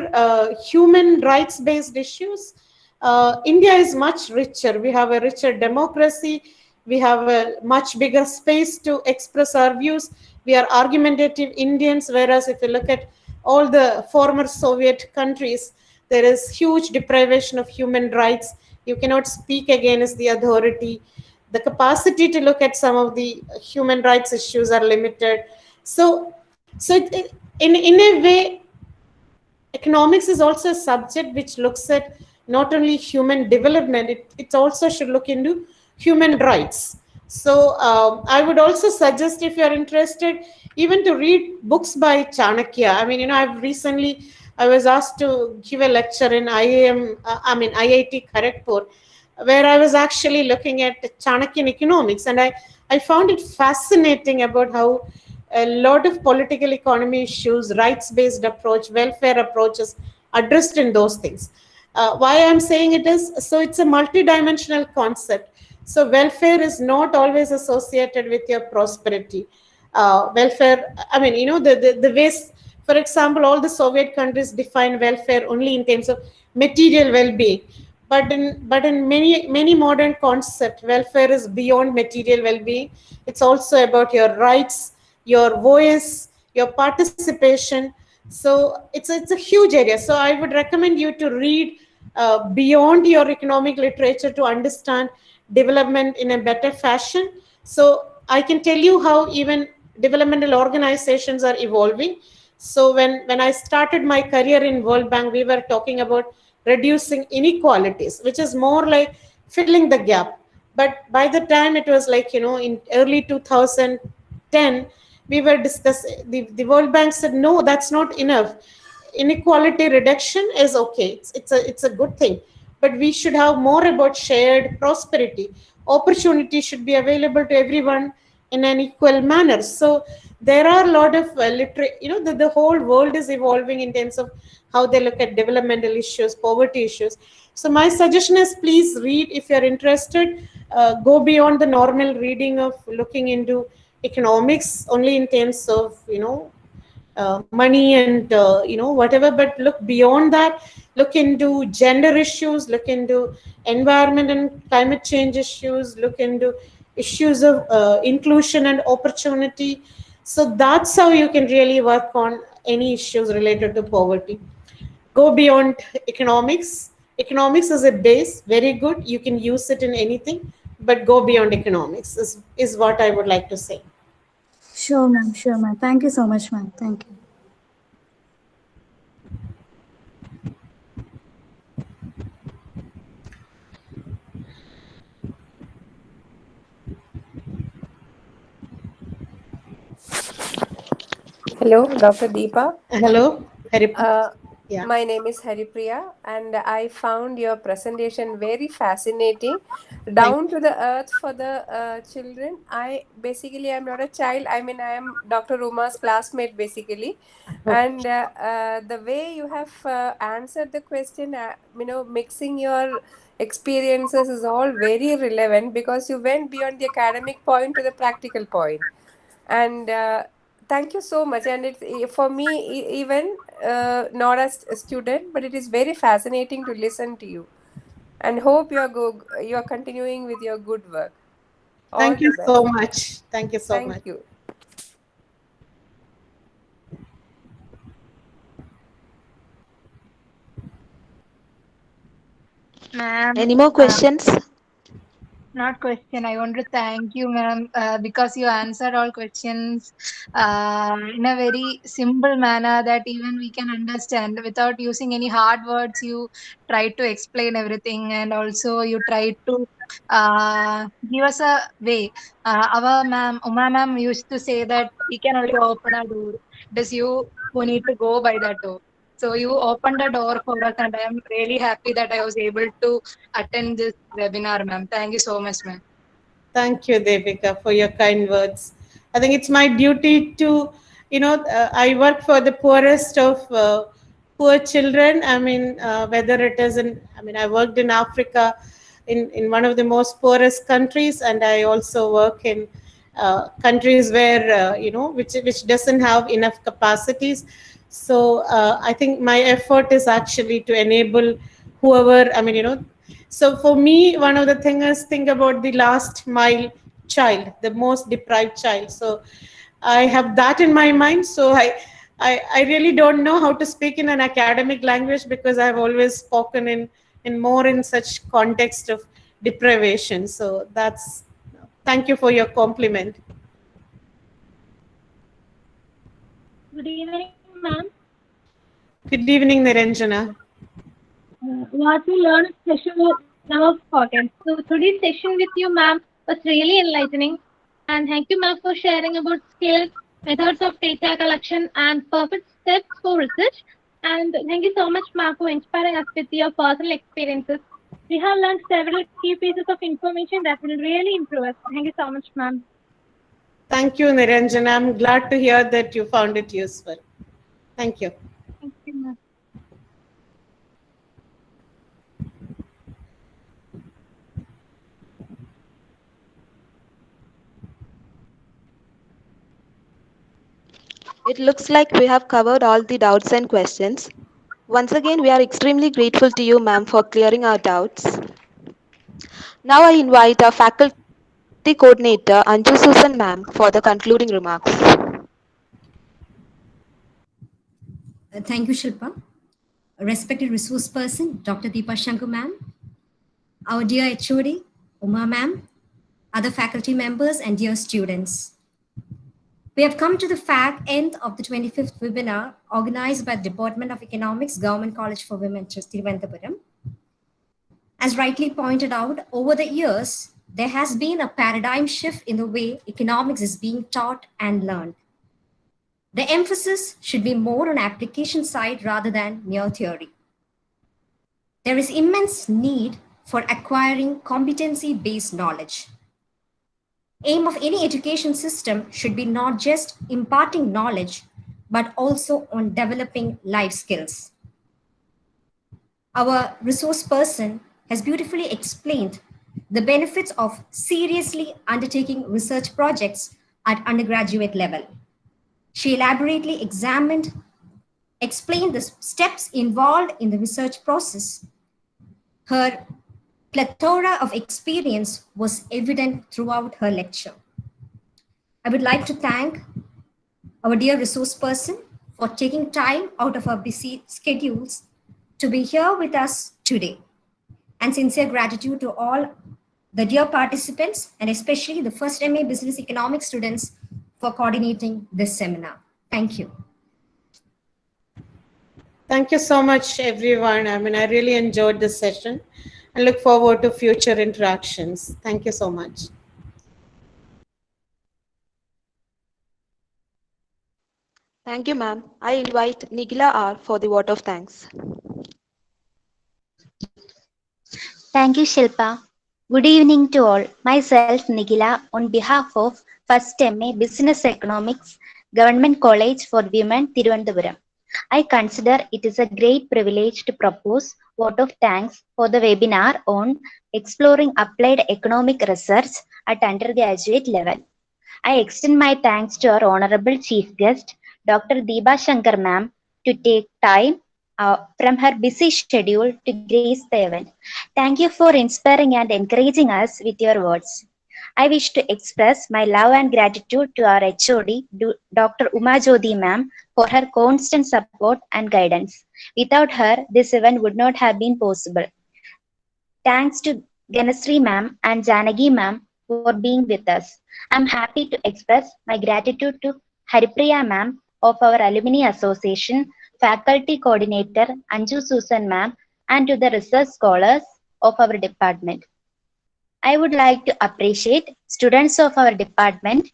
human rights-based issues, India is much richer. We have a richer democracy. We have a much bigger space to express our views. We are argumentative Indians, whereas if you look at all the former Soviet countries, there is huge deprivation of human rights. You cannot speak against the authority. The capacity to look at some of the human rights issues are limited. So in a way, economics is also a subject which looks at not only human development, it also should look into human rights. So I would also suggest, if you're interested, even to read books by Chanakya. I mean, I was asked to give a lecture in IIT Kharagpur, where I was actually looking at Chanakyan economics, and I found it fascinating about how a lot of political economy issues, rights-based approach, welfare approaches addressed in those things. Why I'm saying it is, so it's a multidimensional concept. So welfare is not always associated with your prosperity. Welfare, I mean, the ways, for example, all the Soviet countries define welfare only in terms of material well-being. But in many modern concepts, welfare is beyond material well-being. It's also about your rights, your voice, your participation. So it's a huge area. So I would recommend you to read beyond your economic literature to understand development in a better fashion. So I can tell you how even developmental organizations are evolving. So when I started my career in World Bank, we were talking about reducing inequalities, which is more like filling the gap. But by the time it was like, in early 2010, we were discussing, the World Bank said, no, that's not enough. Inequality reduction is okay. It's a good thing. But we should have more about shared prosperity. Opportunity should be available to everyone in an equal manner. So there are a lot of the whole world is evolving in terms of how they look at developmental issues, poverty issues. So my suggestion is, please read if you're interested. Go beyond the normal reading of looking into economics only in terms of money and whatever, but look beyond that. Look into gender issues, look into environment and climate change issues, look into issues of inclusion and opportunity. So that's how you can really work on any issues related to poverty. Go beyond economics. Economics is a base, very good, you can use it in anything, but go beyond economics is what I would like to say. Sure, ma'am. Sure, ma'am. Thank you so much, ma'am. Thank you. Hello, Dr. Deepa. Hello, Haripriya. My name is Haripriya, and I found your presentation very fascinating, down to the earth for the children. I'm not a child. I mean, I am Dr. Uma's classmate, basically. And the way you have answered the question, mixing your experiences is all very relevant, because you went beyond the academic point to the practical point. And thank you so much. And it's for me even not as a student, but it is very fascinating to listen to you. And hope you are continuing with your good work. All Thank you the so best. much. Thank you so much. Thank you. Ma'am, Any more questions? not question. I want to thank you, ma'am, because you answered all questions in a very simple manner that even we can understand without using any hard words. You tried to explain everything, and also you tried to give us a way. Our ma'am, Uma ma'am, used to say that we can only open a door. It is you who need to go by that door. So you opened the door for us, and I am really happy that I was able to attend this webinar, ma'am. Thank you so much, ma'am. Thank you, Devika, for your kind words. I think it's my duty to, I work for the poorest of poor children. I mean, whether it is I worked in Africa in one of the most poorest countries, and I also work in countries where, which doesn't have enough capacities. So I think my effort is actually to enable whoever, so for me, one of the things is think about the last mile child, the most deprived child. So I have that in my mind. So I really don't know how to speak in an academic language because I've always spoken in more in such context of deprivation. So thank you for your compliment. Good evening, ma'am. Good evening, Niranjana. What we learned session was never forgotten. So today's session with you, ma'am, was really enlightening. And thank you, ma'am, for sharing about skills, methods of data collection, and perfect steps for research. And thank you so much, ma'am, for inspiring us with your personal experiences. We have learned several key pieces of information that will really improve us. Thank you so much, ma'am. Thank you, Niranjana. I'm glad to hear that you found it useful. Thank you. Thank you, ma'am. It looks like we have covered all the doubts and questions. Once again, we are extremely grateful to you, ma'am, for clearing our doubts. Now I invite our faculty coordinator, Anju Susan ma'am, for the concluding remarks. Thank you, Shilpa. Respected resource person, Dr. Deepa Sanker ma'am, our dear HOD, Uma ma'am, other faculty members, and dear students. We have come to the end of the 25th webinar organized by the Department of Economics, Government College for Women, Trivandrum. As rightly pointed out, over the years, there has been a paradigm shift in the way economics is being taught and learned. The emphasis should be more on application side rather than mere theory. There is immense need for acquiring competency-based knowledge. Aim of any education system should be not just imparting knowledge, but also on developing life skills. Our resource person has beautifully explained the benefits of seriously undertaking research projects at undergraduate level. She elaborately explained the steps involved in the research process. Her plethora of experience was evident throughout her lecture. I would like to thank our dear resource person for taking time out of her busy schedules to be here with us today. And sincere gratitude to all the dear participants and especially the first MA Business Economics students for coordinating this seminar. Thank you. Thank you so much, everyone. I really enjoyed this session and look forward to future interactions. Thank you so much. Thank you, ma'am. I invite Nikhila R for the vote of thanks. Thank you, Shilpa. Good evening to all. Myself, Nikhila, on behalf of First MA Business Economics, Government College for Women, Trivandrum. I consider it is a great privilege to propose vote of thanks for the webinar on exploring applied economic research at undergraduate level. I extend my thanks to our Honorable Chief Guest, Dr. Deepa Sanker Ma'am, to take time from her busy schedule to grace the event. Thank you for inspiring and encouraging us with your words. I wish to express my love and gratitude to our HOD, Dr. Umajyothi Ma'am, for her constant support and guidance. Without her, this event would not have been possible. Thanks to Ganasri Ma'am and Janagi Ma'am for being with us. I'm happy to express my gratitude to Haripriya Ma'am of our Alumni Association, Faculty Coordinator Anju Susan Ma'am, and to the research scholars of our department. I would like to appreciate students of our department,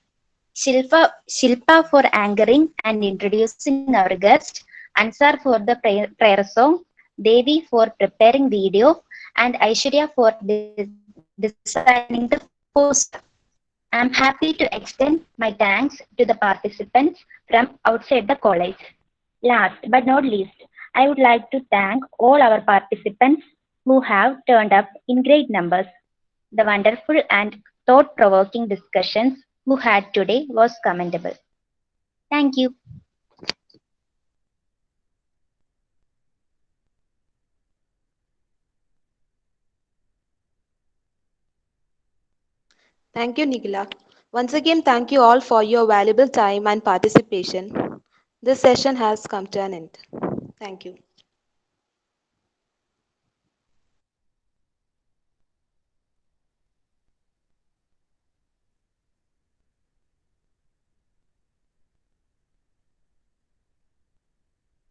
Shilpa for anchoring and introducing our guest, Ansar for the prayer song, Devi for preparing video, and Aishwarya for designing the poster. I am happy to extend my thanks to the participants from outside the college. Last but not least, I would like to thank all our participants who have turned up in great numbers. The wonderful and thought-provoking discussions we had today was commendable. Thank you. Thank you, Nigila. Once again, thank you all for your valuable time and participation. This session has come to an end. Thank you.